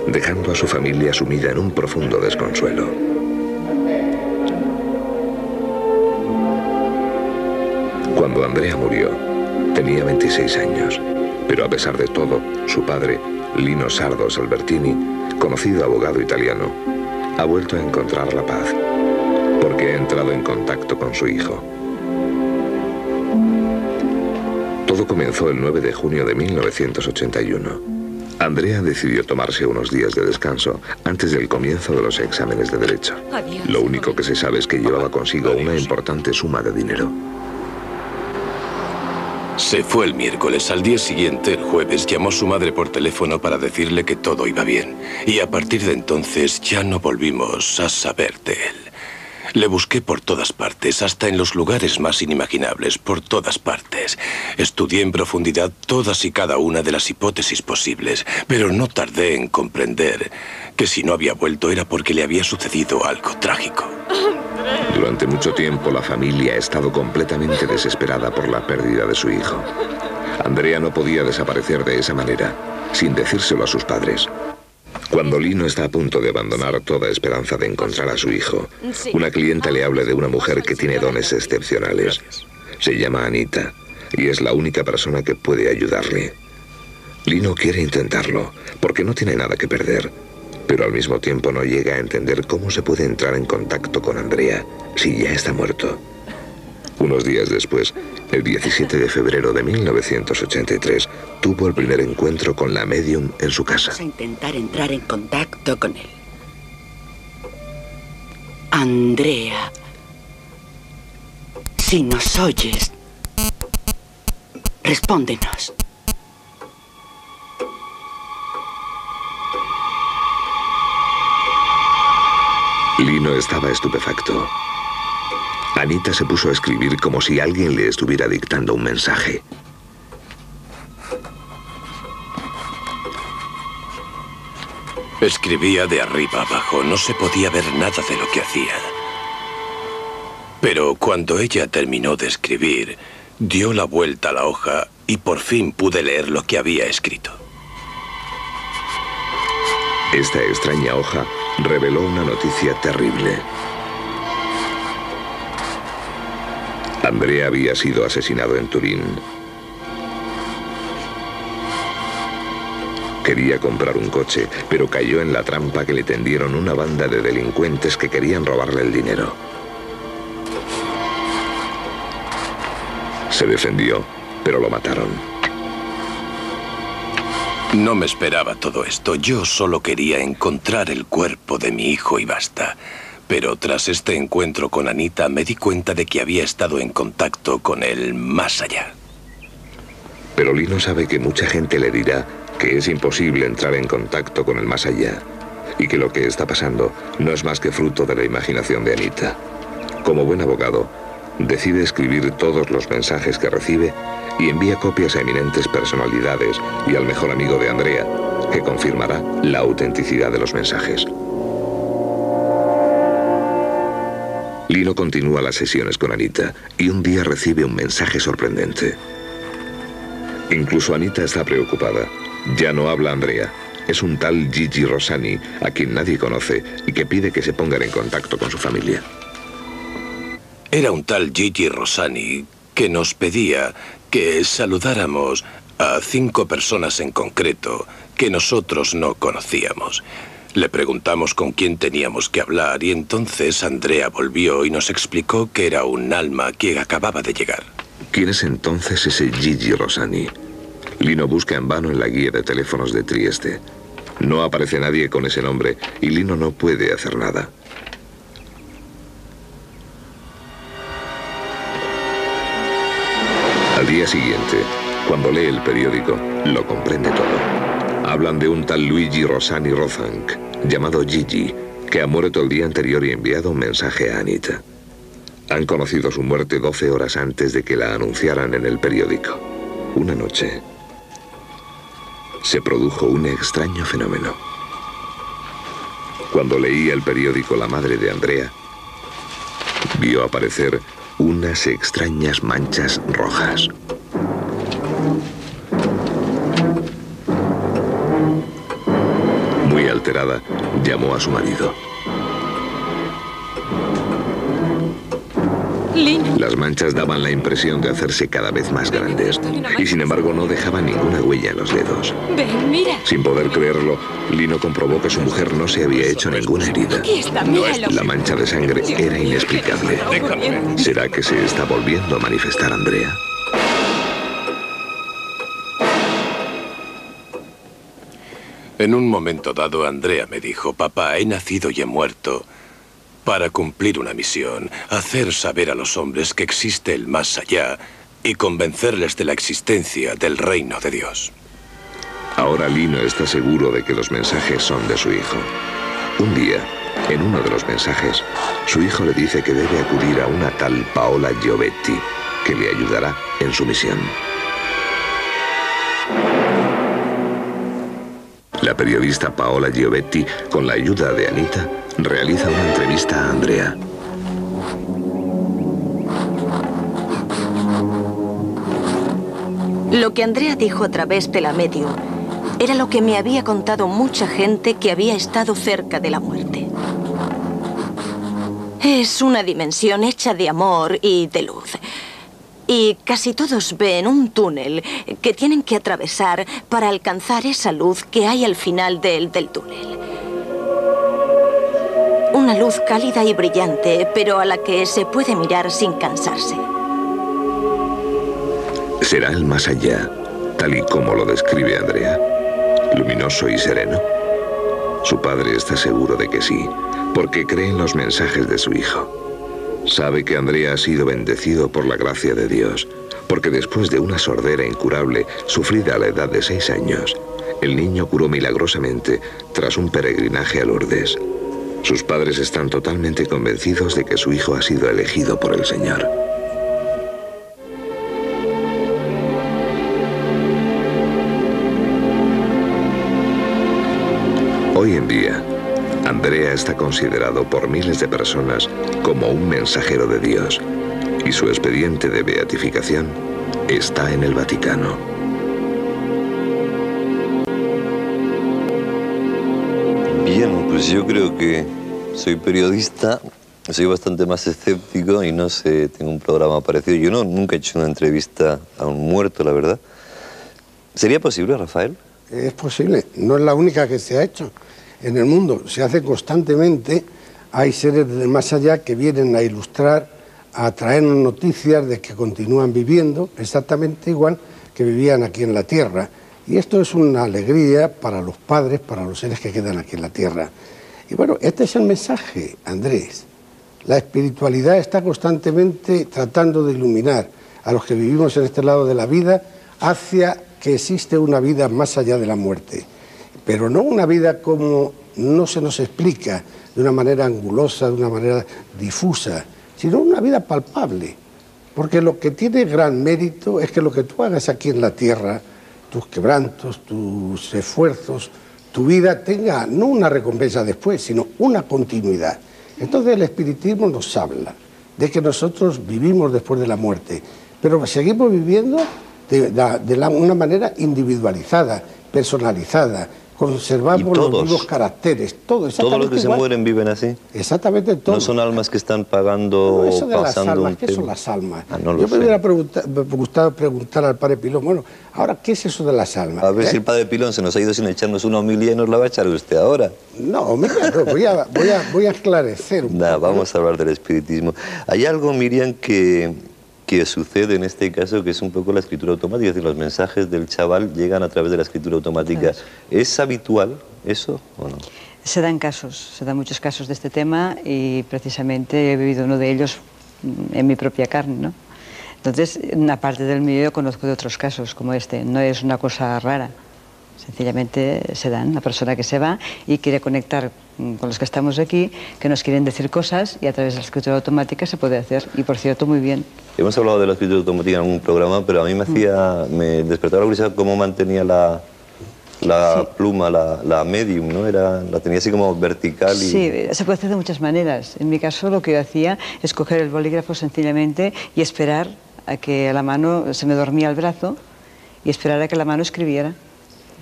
S2: dejando a su familia sumida en un profundo desconsuelo. Cuando Andrea murió, tenía 26 años, pero a pesar de todo, su padre, Lino Sardos Albertini, conocido abogado italiano, ha vuelto a encontrar la paz, porque ha entrado en contacto con su hijo. Todo comenzó el 9 de junio de 1981. Andrea decidió tomarse unos días de descanso antes del comienzo de los exámenes de Derecho. Lo único que se sabe es que llevaba consigo una importante suma de dinero.
S13: Se fue el miércoles. Al día siguiente, el jueves, llamó su madre por teléfono para decirle que todo iba bien. Y a partir de entonces ya no volvimos a saber de él. Le busqué por todas partes, hasta en los lugares más inimaginables, por todas partes. Estudié en profundidad todas y cada una de las hipótesis posibles, pero no tardé en comprender que si no había vuelto era porque le había sucedido algo trágico.
S2: Durante mucho tiempo la familia ha estado completamente desesperada por la pérdida de su hijo. Andrea no podía desaparecer de esa manera, sin decírselo a sus padres. Cuando Lino está a punto de abandonar toda esperanza de encontrar a su hijo, una clienta le habla de una mujer que tiene dones excepcionales. Se llama Anita y es la única persona que puede ayudarle. Lino quiere intentarlo porque no tiene nada que perder, pero al mismo tiempo no llega a entender cómo se puede entrar en contacto con Andrea si ya está muerto. Unos días después, el 17 de febrero de 1983, tuvo el primer encuentro con la médium en su casa.
S11: Vamos a intentar entrar en contacto con él. Andrea, si nos oyes, respóndenos.
S2: Lino estaba estupefacto. Anita se puso a escribir como si alguien le estuviera dictando un mensaje.
S13: Escribía de arriba abajo, no se podía ver nada de lo que hacía. Pero cuando ella terminó de escribir, dio la vuelta a la hoja y por fin pude leer lo que había escrito.
S2: Esta extraña hoja reveló una noticia terrible. Andrea había sido asesinado en Turín. Quería comprar un coche, pero cayó en la trampa que le tendieron una banda de delincuentes que querían robarle el dinero. Se defendió, pero lo mataron.
S13: No me esperaba todo esto. Yo solo quería encontrar el cuerpo de mi hijo y basta. Pero tras este encuentro con Anita me di cuenta de que había estado en contacto con el más allá.
S2: Pero Lino sabe que mucha gente le dirá que es imposible entrar en contacto con el más allá y que lo que está pasando no es más que fruto de la imaginación de Anita. Como buen abogado, decide escribir todos los mensajes que recibe y envía copias a eminentes personalidades y al mejor amigo de Andrea, que confirmará la autenticidad de los mensajes. Lino continúa las sesiones con Anita y un día recibe un mensaje sorprendente. Incluso Anita está preocupada. Ya no habla Andrea. Es un tal Gigi Rossani, a quien nadie conoce y que pide que se pongan en contacto con su familia.
S13: Era un tal Gigi Rossani que nos pedía que saludáramos a 5 personas en concreto que nosotros no conocíamos. Le preguntamos con quién teníamos que hablar y entonces Andrea volvió y nos explicó que era un alma que acababa de llegar.
S2: ¿Quién es entonces ese Gigi Rossani? Lino busca en vano en la guía de teléfonos de Trieste. No aparece nadie con ese nombre y Lino no puede hacer nada. Al día siguiente, cuando lee el periódico, lo comprende todo. Hablan de un tal Luigi Rossani Rozank, llamado Gigi, que ha muerto el día anterior y enviado un mensaje a Anita. Han conocido su muerte 12 horas antes de que la anunciaran en el periódico. Una noche se produjo un extraño fenómeno. Cuando leía el periódico, la madre de Andrea vio aparecer unas extrañas manchas rojas. Muy alterada, llamó a su marido.
S20: Lino.
S2: Las manchas daban la impresión de hacerse cada vez más grandes y sin embargo no dejaban ninguna huella en los dedos.
S20: Ven, mira.
S2: Sin poder creerlo, Lino comprobó que su mujer no se había hecho ninguna herida.
S20: Aquí está, míralo.
S2: La mancha de sangre era inexplicable. ¿Será que se está volviendo a manifestar Andrea?
S13: En un momento dado, Andrea me dijo: papá, he nacido y he muerto para cumplir una misión, hacer saber a los hombres que existe el más allá y convencerles de la existencia del reino de Dios.
S2: Ahora Lino está seguro de que los mensajes son de su hijo. Un día, en uno de los mensajes, su hijo le dice que debe acudir a una tal Paola Giovetti, que le ayudará en su misión. La periodista Paola Giovetti, con la ayuda de Anita, realiza una entrevista a Andrea.
S20: Lo que Andrea dijo a través de la medium era lo que me había contado mucha gente que había estado cerca de la muerte. Es una dimensión hecha de amor y de luz. Y casi todos ven un túnel que tienen que atravesar para alcanzar esa luz que hay al final del túnel. Una luz cálida y brillante, pero a la que se puede mirar sin cansarse.
S2: ¿Será el más allá, tal y como lo describe Andrea? ¿Luminoso y sereno? Su padre está seguro de que sí, porque cree en los mensajes de su hijo. Sabe que Andrea ha sido bendecido por la gracia de Dios, porque después de una sordera incurable, sufrida a la edad de 6 años, el niño curó milagrosamente tras un peregrinaje a Lourdes. Sus padres están totalmente convencidos de que su hijo ha sido elegido por el Señor. Hoy en día, Andrea está considerado por miles de personas como un mensajero de Dios y su expediente de beatificación está en el Vaticano.
S1: Pues yo creo que soy periodista, soy bastante más escéptico y no sé, tengo un programa parecido. Yo nunca he hecho una entrevista a un muerto, la verdad. ¿Sería posible, Rafael?
S21: Es posible, no es la única que se ha hecho en el mundo, se hace constantemente. Hay seres del más allá que vienen a ilustrar, a traernos noticias de que continúan viviendo exactamente igual que vivían aquí en la Tierra. Y esto es una alegría para los padres, para los seres que quedan aquí en la Tierra. Y bueno, este es el mensaje, Andrés. La espiritualidad está constantemente tratando de iluminar a los que vivimos en este lado de la vida hacia que existe una vida más allá de la muerte. Pero no una vida como no se nos explica, de una manera angulosa, de una manera difusa, sino una vida palpable. Porque lo que tiene gran mérito es que lo que tú hagas aquí en la Tierra, tus quebrantos, tus esfuerzos, tu vida tenga no una recompensa después, sino una continuidad. Entonces el espiritismo nos habla de que nosotros vivimos después de la muerte, pero seguimos viviendo de una manera individualizada, personalizada, conservamos los mismos caracteres, todo exactamente
S1: ¿Todos los que
S21: igual.
S1: se mueren viven así?
S21: Exactamente todo.
S1: ¿No son almas que están pagando
S21: No, eso de las
S1: pasando
S21: almas,
S1: un
S21: ¿qué
S1: tiempo?
S21: son las almas?
S1: No lo
S21: Yo
S1: sé.
S21: me hubiera gustado preguntar al padre Pilón, bueno, ahora, ¿qué es eso de las almas?
S1: A ver si el padre Pilón se nos ha ido sin echarnos una homilía y nos la va a echar usted ahora.
S21: No, mira, no, voy a esclarecer un poco.
S1: Vamos a hablar del espiritismo. Hay algo, Miriam, que sucede en este caso, que es un poco la escritura automática, es decir, los mensajes del chaval llegan a través de la escritura automática. ¿Es habitual eso o no?
S3: Se dan muchos casos de este tema y precisamente he vivido uno de ellos en mi propia carne, ¿no? Entonces, aparte del mío, yo conozco de otros casos como este, no es una cosa rara. Sencillamente se dan, la persona que se va y quiere conectar con los que estamos aquí, que nos quieren decir cosas y a través de la escritura automática se puede hacer, y por cierto muy bien.
S1: Hemos hablado de la escritura automática en algún programa, pero a mí me despertaba la curiosidad cómo mantenía la pluma, la medium, ¿no? La tenía así como vertical.
S3: Sí, se puede hacer de muchas maneras. En mi caso lo que yo hacía es coger el bolígrafo sencillamente y esperar a que la mano, se me dormía el brazo, y esperar a que la mano escribiera.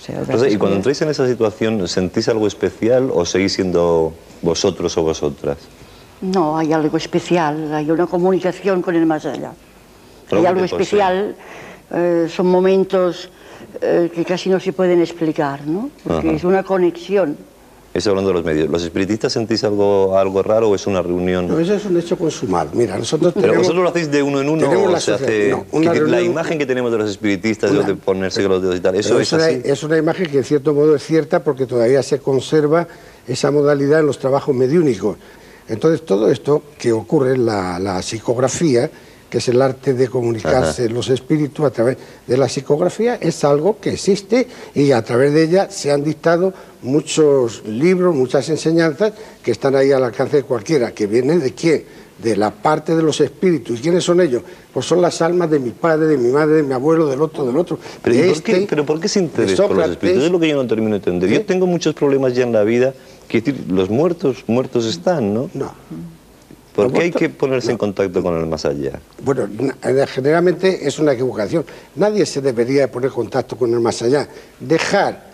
S1: Entonces, y cuando entráis en esa situación, ¿sentís algo especial o seguís siendo vosotros o vosotras?
S22: No, hay algo especial, hay una comunicación con el más allá. Hay algo especial, son momentos que casi no se pueden explicar, ¿no? Porque es una conexión.
S1: Eso hablando de los medios. ¿Los espiritistas sentís algo raro o es una reunión?
S21: No, eso es un hecho consumado. Mira, nosotros
S1: ¿Pero vosotros lo hacéis de uno en uno o se hace...? La imagen que tenemos de los espiritistas, de ponerse los dedos y tal, ¿eso es así?
S21: Es una imagen que en cierto modo es cierta porque todavía se conserva esa modalidad en los trabajos mediúnicos. Entonces todo esto que ocurre en la psicografía, que es el arte de comunicarse los espíritus a través de la psicografía, es algo que existe y a través de ella se han dictado muchos libros, muchas enseñanzas que están ahí al alcance de cualquiera. ¿Que vienen de quién? De la parte de los espíritus. ¿Y quiénes son ellos? Pues son las almas de mi padre, de mi madre, de mi abuelo, del otro, del otro.
S1: ¿Pero por qué se interesa por los espíritus? Es lo que yo no termino de entender. Yo tengo muchos problemas ya en la vida, que decir, los muertos están, ¿no?
S21: No.
S1: ¿Por qué hay que ponerse en contacto con el más allá?
S21: Bueno, generalmente es una equivocación. Nadie se debería poner en contacto con el más allá. Dejar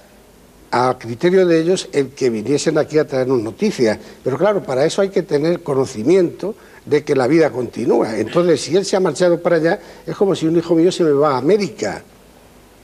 S21: a criterio de ellos el que viniesen aquí a traernos noticias. Pero claro, para eso hay que tener conocimiento de que la vida continúa. Entonces, si él se ha marchado para allá, es como si un hijo mío se me va a América.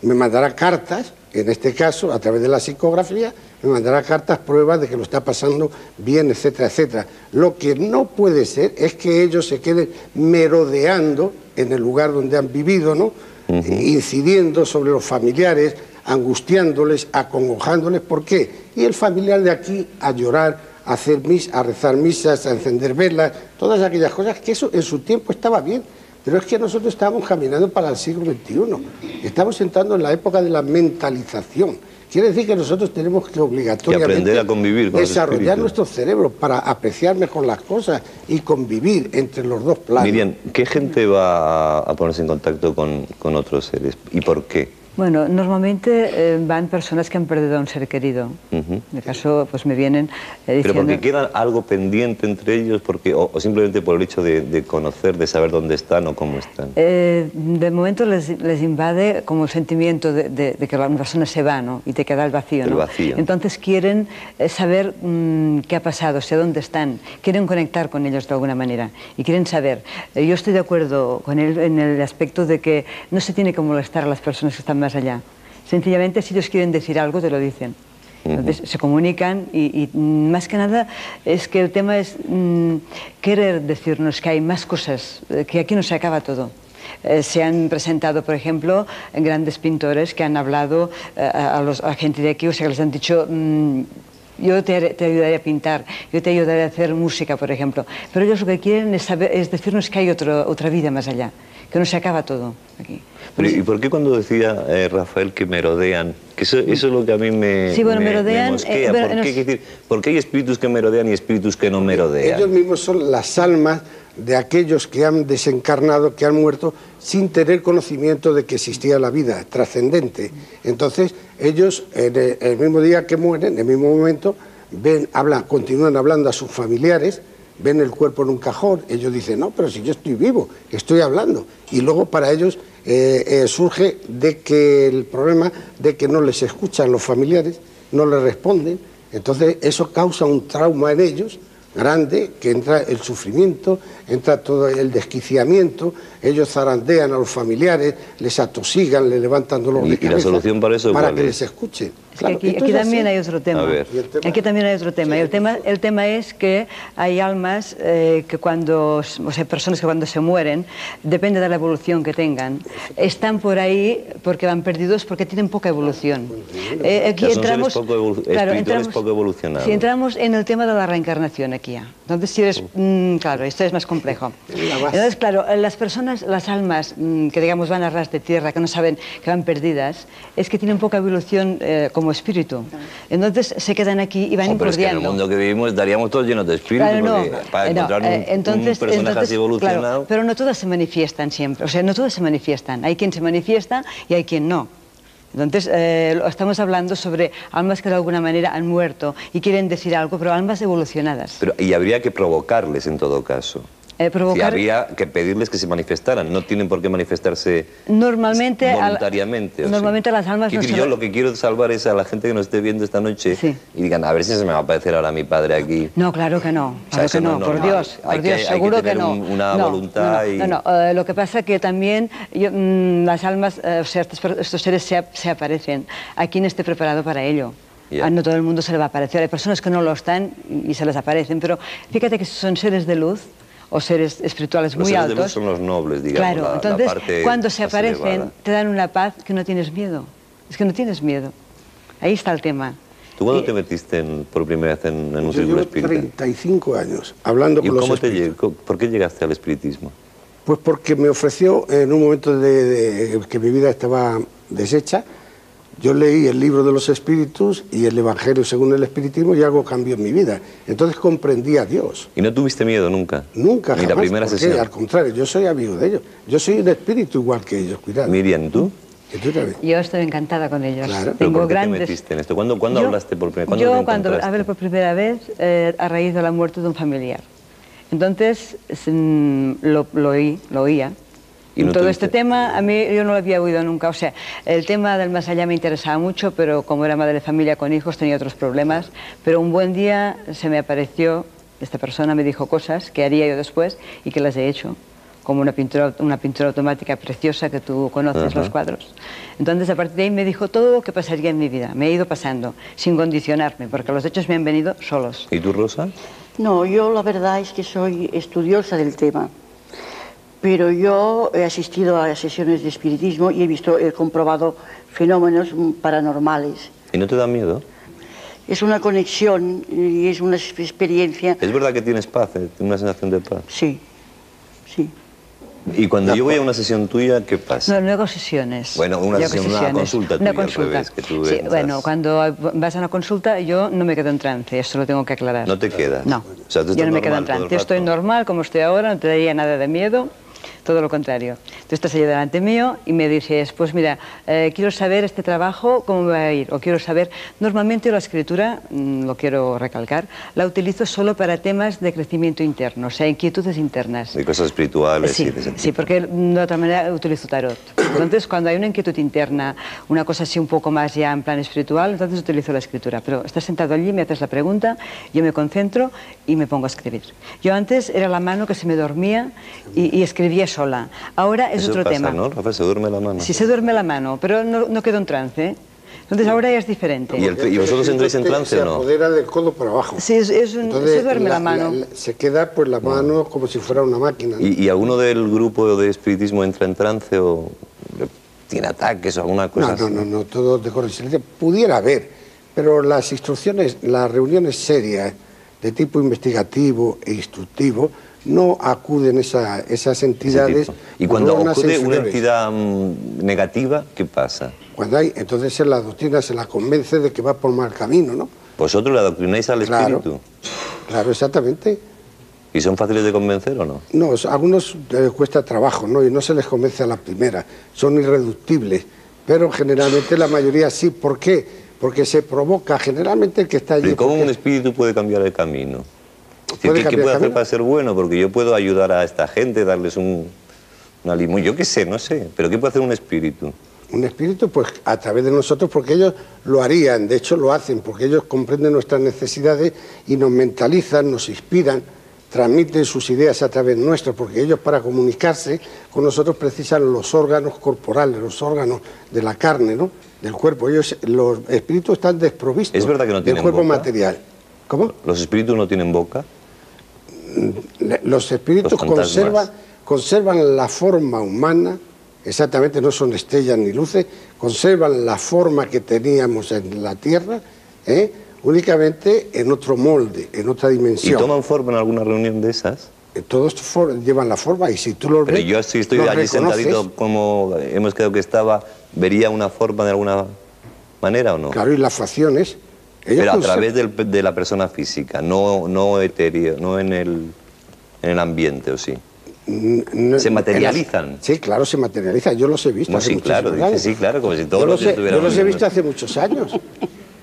S21: Me mandará cartas, en este caso, a través de la psicografía, me mandará cartas, pruebas de que lo está pasando bien, etcétera, etcétera. Lo que no puede ser es que ellos se queden merodeando en el lugar donde han vivido, ¿no? Incidiendo sobre los familiares, angustiándoles, acongojándoles. ¿Por qué? Y el familiar de aquí a llorar, a rezar misas, a encender velas, todas aquellas cosas, que eso en su tiempo estaba bien. Pero es que nosotros estamos caminando para el siglo XXI. Estamos entrando en la época de la mentalización. Quiere decir que nosotros tenemos que obligatoriamente
S1: aprender a convivir con
S21: desarrollar nuestro cerebro para apreciar mejor las cosas y convivir entre los dos planos.
S1: Miriam, ¿qué gente va a ponerse en contacto con otros seres? ¿Y por qué?
S3: Bueno, normalmente van personas que han perdido a un ser querido. En el caso, pues me vienen diciendo...
S1: ¿Pero porque queda algo pendiente entre ellos o simplemente por el hecho de conocer, de saber dónde están o cómo están?
S3: De momento les invade como el sentimiento de que la persona se va, ¿no? Y te queda el vacío, ¿no?
S1: El vacío.
S3: Entonces quieren saber qué ha pasado, o sea, dónde están. Quieren conectar con ellos de alguna manera y quieren saber. Yo estoy de acuerdo con él en el aspecto de que no se tiene que molestar a las personas que están más allá. Sencillamente, si ellos quieren decir algo, te lo dicen. Entonces se comunican y más que nada es que el tema es querer decirnos que hay más cosas, que aquí no se acaba todo. Se han presentado, por ejemplo, grandes pintores que han hablado a gente de aquí, o sea, que les han dicho... yo te ayudaré a pintar, yo te ayudaré a hacer música, por ejemplo. Pero ellos lo que quieren es decirnos que hay otra vida más allá, que no se acaba todo aquí.
S1: Pero, ¿y por qué cuando decía Rafael que merodean? Que eso es lo que a mí me,
S3: sí, bueno, merodean,
S1: me mosquea. ¿Por qué hay espíritus que merodean y espíritus que no merodean?
S21: Ellos mismos son las almas de aquellos que han desencarnado, que han muerto, sin tener conocimiento de que existía la vida trascendente. Entonces, ellos, en el mismo día que mueren, en el mismo momento, continúan hablando a sus familiares, ven el cuerpo en un cajón, ellos dicen, no, pero si yo estoy vivo, estoy hablando. Y luego para ellos surge de que el problema de que no les escuchan los familiares, no les responden, entonces eso causa un trauma en ellos grande, que entra el sufrimiento, entra todo el desquiciamiento, ellos zarandean a los familiares, les atosigan, les levantan dolor de cabeza.
S1: ¿Y la solución para eso
S21: para
S1: cuál
S21: que
S1: es?
S21: les escuchen.
S3: Es que aquí también hay otro tema.
S1: A ver.
S3: Aquí también hay otro tema. El tema es que hay almas que cuando, o sea, personas que cuando se mueren, depende de la evolución que tengan, están por ahí porque van perdidos porque tienen poca evolución. Aquí entramos,
S1: espirituales poco evolucionados.
S3: Si entramos en el tema de la reencarnación aquí ya. Entonces, si eres, claro, esto es más complejo. Entonces, claro, las personas, las almas que digamos van a ras de tierra, que no saben que van perdidas, es que tienen poca evolución como espíritu. Entonces se quedan aquí y van
S1: pero es que en el mundo que vivimos estaríamos todos llenos de espíritu,
S3: claro,
S1: para encontrar un personaje así evolucionado.
S3: Claro, pero no todas se manifiestan siempre, o sea, no todas se manifiestan. Hay quien se manifiesta y hay quien no. Entonces, estamos hablando sobre almas que de alguna manera han muerto y quieren decir algo, pero almas evolucionadas.
S1: Y habría que provocarles en todo caso. Si habría que pedirles que se manifestaran, no tienen por qué manifestarse
S3: normalmente
S1: voluntariamente.
S3: Normalmente las almas no
S1: yo lo que quiero salvar es a la gente que nos esté viendo esta noche y digan, a ver si se me va a aparecer ahora mi padre aquí.
S3: No, claro que no, claro que no, por Dios, seguro que no.
S1: Una voluntad
S3: lo que pasa es que también las almas, o sea, estos seres se aparecen. ¿A quién esté preparado para ello? No todo el mundo se le va a aparecer. Hay personas que no lo están y se les aparecen, pero fíjate que son seres de luz o seres espirituales muy altos.
S1: Los seres de luz son los nobles, digamos.
S3: Claro, entonces cuando se aparecen te dan una paz que no tienes miedo. Es que no tienes miedo. Ahí está el tema.
S1: ¿Tú cuándo te metiste por primera vez en un círculo espírita?
S21: 35 años, hablando con los espíritus.
S1: ¿Por qué llegaste al espiritismo?
S21: Pues porque me ofreció en un momento de que mi vida estaba deshecha. Yo leí el libro de los espíritus y el Evangelio según el espiritismo y algo cambió en mi vida. Entonces comprendí a Dios.
S1: ¿Y no tuviste miedo nunca?
S21: Nunca,
S1: ni
S21: jamás.
S1: La primera sesión.
S21: Al contrario, yo soy amigo de ellos. Yo soy un espíritu igual que ellos, cuidado.
S1: Miriam, ¿tú?
S3: Yo estoy encantada con ellos.
S21: Claro.
S3: Tengo
S1: ¿Por qué
S3: grandes...
S1: te metiste en esto? ¿Cuándo hablaste por primera vez?
S3: Yo cuando hablé por primera vez a raíz de la muerte de un familiar. Entonces lo oía. Y todo este tema, a mí yo no lo había oído nunca, o sea, el tema del más allá me interesaba mucho, pero como era madre de familia con hijos tenía otros problemas, pero un buen día se me apareció, esta persona me dijo cosas que haría yo después y que las he hecho, como una pintura automática preciosa que tú conoces, los cuadros. Entonces a partir de ahí me dijo todo lo que pasaría en mi vida, me he ido pasando, sin condicionarme, porque los hechos me han venido solos.
S1: ¿Y tú, Rosa?
S22: No, yo la verdad es que soy estudiosa del tema. Pero yo he asistido a sesiones de espiritismo y he comprobado fenómenos paranormales.
S1: ¿Y no te da miedo?
S22: Es una conexión y es una experiencia.
S1: ¿Es verdad que tienes paz, una sensación de paz?
S22: Sí, sí.
S1: Y cuando yo voy a una sesión tuya, ¿qué pasa?
S3: No hago sesiones.
S1: Bueno, una consulta tuya,
S3: una consulta.
S1: Al revés, que tú
S3: sí, bueno, cuando vas a una consulta yo no me quedo en trance, eso lo tengo que aclarar.
S1: ¿No te quedas?
S3: No,
S1: o sea,
S3: yo no me quedo en trance, estoy normal como estoy ahora, no te daría nada de miedo. Todo lo contrario. Tú estás ahí delante mío y me dices, pues mira, quiero saber este trabajo, cómo me va a ir, o quiero saber... Normalmente la escritura, lo quiero recalcar, la utilizo solo para temas de crecimiento interno, o sea, inquietudes internas.
S1: De cosas espirituales.
S3: Sí, sí, porque de otra manera utilizo tarot. Entonces, cuando hay una inquietud interna, una cosa así un poco más ya en plan espiritual, entonces utilizo la escritura. Pero estás sentado allí, me haces la pregunta, yo me concentro y me pongo a escribir. Yo antes era la mano que se me dormía y escribía sola. Ahora es otro tema.
S1: ¿No, Rafael? ¿Se duerme la mano?
S3: Sí, se duerme la mano, pero no quedo en trance, ¿eh? Entonces ahora ya es diferente.
S1: ¿Y vosotros entráis en trance o no?
S21: Se apodera del codo para abajo.
S3: Sí, se duerme la mano.
S21: Se queda pues la mano como si fuera una máquina, ¿no?
S1: ¿Y alguno del grupo de espiritismo entra en trance o tiene ataques o alguna cosa así?
S21: No, todo de correspondencia. Pudiera haber, pero las instrucciones, las reuniones serias de tipo investigativo e instructivo no acuden esas entidades.
S1: ¿Y cuando acude una entidad negativa, qué pasa?
S21: Cuando hay, entonces la doctrina se la convence de que va por mal camino, ¿no?
S1: ¿Vosotros la adoctrináis al espíritu?
S21: Claro, exactamente.
S1: ¿Y son fáciles de convencer o no?
S21: No, a algunos les cuesta trabajo, ¿no? Y no se les convence a la primera, son irreductibles, pero generalmente la mayoría sí. ¿Por qué? Porque se provoca generalmente el que está allí.
S1: ¿Y cómo un espíritu puede cambiar el camino? ¿Qué puede hacer para ser bueno? Porque yo puedo ayudar a esta gente, darles una limón, yo qué sé, no sé, pero ¿qué puede hacer un espíritu?
S21: Un espíritu, pues a través de nosotros, porque ellos lo harían, de hecho lo hacen, porque ellos comprenden nuestras necesidades y nos mentalizan, nos inspiran, transmiten sus ideas a través nuestro, porque ellos para comunicarse con nosotros precisan los órganos corporales, los órganos de la carne, ¿no? Del cuerpo. Ellos, los espíritus están desprovistos
S1: ¿Es verdad que no
S21: del
S1: tienen
S21: cuerpo
S1: boca?
S21: material. ¿Cómo?
S1: ¿Los espíritus no tienen boca?
S21: Los espíritus conservan la forma humana, exactamente, no son estrellas ni luces, conservan la forma que teníamos en la Tierra, únicamente en otro molde, en otra dimensión.
S1: ¿Y toman forma en alguna reunión de esas?
S21: Todos llevan la forma y si tú los ves...
S1: Pero yo si estoy allí sentadito como hemos quedado que estaba, ¿vería una forma de alguna manera o no?
S21: Claro, y las facciones...
S1: Pero a través de la persona física, no etéreo, no en el ambiente, ¿o sí? ¿Se materializan?
S21: Sí, claro, se materializan. Yo los he visto.
S1: No, sí, claro, dice, sí, claro, como si todos
S21: yo los he visto hace muchos años.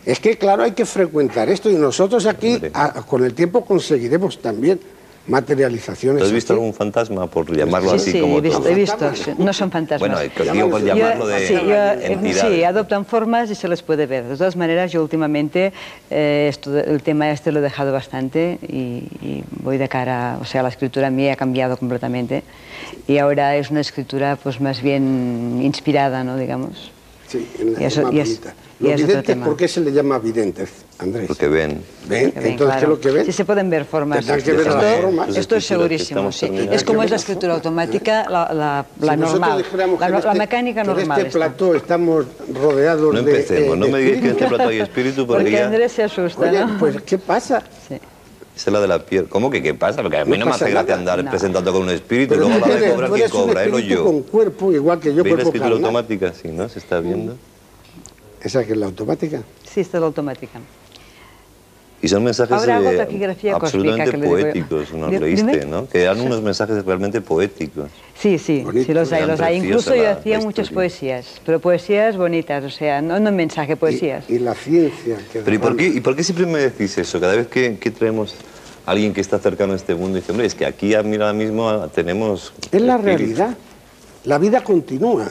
S21: Es que, claro, hay que frecuentar esto y nosotros aquí, con el tiempo, conseguiremos también materializaciones.
S1: ¿Has visto algún fantasma, por llamarlo así?
S3: Sí,
S1: como
S3: he visto, no son fantasmas.
S1: Bueno, digo por llamarlo de entidades.
S3: Sí, adoptan formas y se les puede ver. De todas maneras, yo últimamente el tema este lo he dejado bastante y voy de cara, o sea, la escritura mía ha cambiado completamente y ahora es una escritura pues más bien inspirada, ¿no, digamos?
S21: Sí, los videntes, ¿por qué se le llama videntes, Andrés?
S1: Porque ven.
S21: ¿Ven? Entonces,
S3: claro.
S21: ¿qué es lo que ven?
S3: Sí, se pueden ver formas.
S21: Que ver
S3: esto es segurísimo, sí. Es como es la escritura automática, la normal, la mecánica normal.
S21: En este plató estamos rodeados
S1: de... No empecemos, no me digáis que en este plató hay espíritu porque ya...
S3: Andrés se asusta,
S21: Oye,
S3: ¿no?
S21: pues, ¿qué pasa?
S3: Sí.
S1: Esa es la de la piel. ¿Cómo que qué pasa? Porque a mí no me hace gracia andar presentando con un espíritu y luego la de cobrar quien cobra, él o yo.
S21: Con cuerpo, igual que yo,
S1: ¿veis la
S21: cuerpo
S1: escritura
S21: carnal?
S1: automática? Sí, ¿no? ¿Se está viendo?
S21: ¿Esa que es la automática?
S3: Sí, esta es la automática.
S1: Y son mensajes absolutamente
S3: que
S1: poéticos, nos leíste, ¿no? Que eran unos mensajes realmente poéticos.
S3: Sí, sí, sí los hay. Incluso yo hacía muchas poesías, pero poesías bonitas, o sea, no un mensaje, poesías.
S21: Y la ciencia.
S1: Pero ¿y por qué siempre me decís eso? Cada vez que traemos a alguien que está cercano a este mundo, dice, hombre, es que aquí ahora mismo tenemos...
S21: Es la realidad. La vida continúa.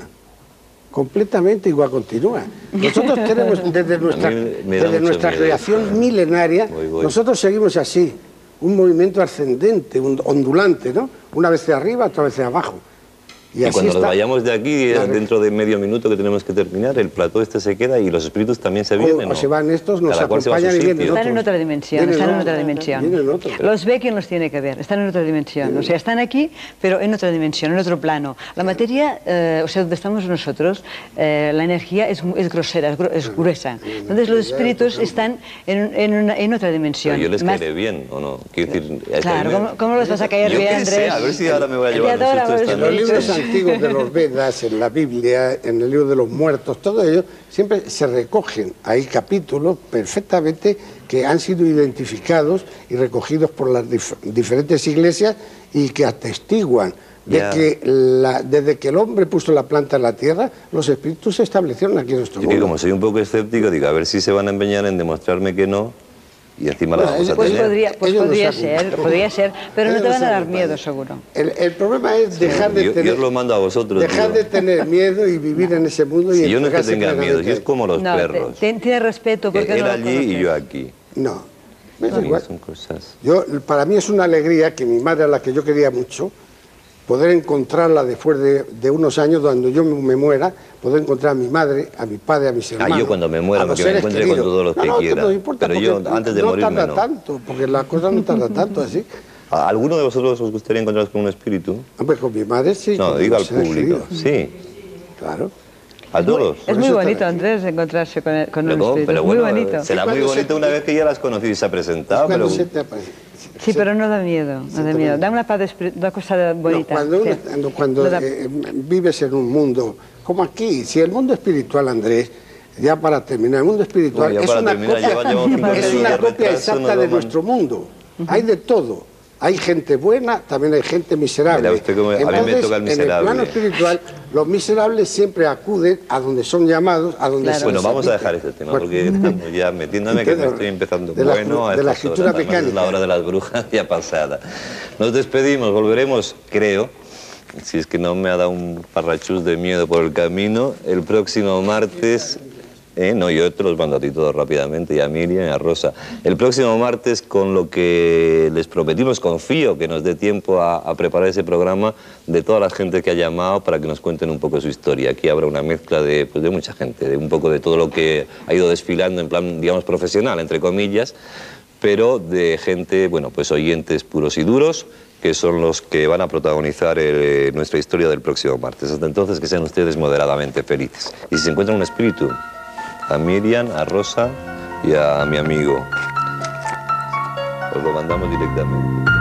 S21: Completamente igual continúa. Nosotros tenemos desde nuestra creación milenaria, nosotros seguimos así, un movimiento ascendente, ondulante, ¿no? Una vez hacia arriba, otra vez hacia abajo.
S1: Y cuando nos vayamos de aquí, dentro de medio minuto que tenemos que terminar, el plató este se queda y los espíritus también se vienen, ¿no?
S21: O se van estos, nos acompañan y vienen otros.
S3: Están en otra dimensión, están en otra dimensión. Los ve quien los tiene que ver, están en otra dimensión. O sea, están aquí, pero en otra dimensión, en otro plano. La materia, o sea, donde estamos nosotros, la energía es grosera, es gruesa. Entonces los espíritus están en otra dimensión.
S1: Pero yo les caeré bien, ¿o no? Quiero decir...
S3: Claro, ¿cómo les vas a caer bien, Andrés?
S1: A ver si ahora me voy a llevar los sustos esta noche.
S21: antiguos de los Vedas, en la Biblia, en el libro de los muertos, todo ello, siempre se recogen. Hay capítulos perfectamente que han sido identificados y recogidos por las diferentes iglesias y que atestiguan de que desde que el hombre puso la planta en la tierra, los espíritus se establecieron aquí en nuestro mundo.
S1: Y como soy un poco escéptico, digo, a ver si se van a empeñar en demostrarme que no, y encima la vamos a tener.
S3: Podría ser, pero no te van a dar miedo, seguro.
S21: El problema es dejar de tener...
S1: Yo os lo mando a vosotros.
S21: Dejar de tener miedo y vivir en ese mundo. Y
S1: yo no es que tenga miedo, yo es como los perros.
S3: Tiene respeto porque
S1: él
S3: no lo
S1: allí
S3: conoces.
S1: y yo aquí.
S21: No, es igual.
S1: Son cosas.
S21: Para mí es una alegría que mi madre, a la que yo quería mucho, poder encontrarla después de unos años, cuando yo me muera, poder encontrar a mi madre, a mi padre, a mis hermanos.
S1: Yo cuando me muera, que me encuentre con todos los que quiera.
S21: No importa, pero yo antes de morirme no. No tarda tanto, porque la cosa no tarda tanto así.
S1: ¿A alguno de vosotros os gustaría encontraros con un espíritu?
S21: Hombre, con mi madre sí.
S1: No, digo al público, sí.
S21: Claro.
S1: ¿A todos?
S3: Es muy bonito, Andrés, encontrarse con un espíritu.
S1: Pero
S3: es
S1: bueno,
S3: muy bonito.
S1: será muy bonito una vez que ya las conocí y se ha presentado. Pero...
S3: Sí, pero no da miedo, no da miedo. Da una cosa bonita.
S21: No, cuando vives en un mundo como aquí, si el mundo espiritual, Andrés, ya para terminar, el mundo espiritual es una copia exacta de nuestro mundo. Hay de todo. Hay gente buena, también hay gente miserable.
S1: Mira, usted como,
S21: entonces,
S1: a mí me toca el miserable.
S21: En el plano espiritual, los miserables siempre acuden a donde son llamados, a donde se
S1: Bueno, vamos a dejar este tema, porque estamos ya metiéndome que me estoy empezando bueno a
S21: de la escritura mecánica.
S1: Es la hora de las brujas ya pasada. Nos despedimos, volveremos, creo, si es que no me ha dado un parrachús de miedo por el camino, el próximo martes... No, yo te los mando a ti todos rápidamente, y a Miriam y a Rosa. El próximo martes, con lo que les prometimos, confío que nos dé tiempo a preparar ese programa de toda la gente que ha llamado para que nos cuenten un poco su historia. Aquí habrá una mezcla de mucha gente, de un poco de todo lo que ha ido desfilando en plan, digamos, profesional, entre comillas, pero de gente, bueno, pues oyentes puros y duros, que son los que van a protagonizar nuestra historia del próximo martes. Hasta entonces, que sean ustedes moderadamente felices. Y si se encuentran un espíritu, a Miriam, a Rosa y a mi amigo. Os lo mandamos directamente.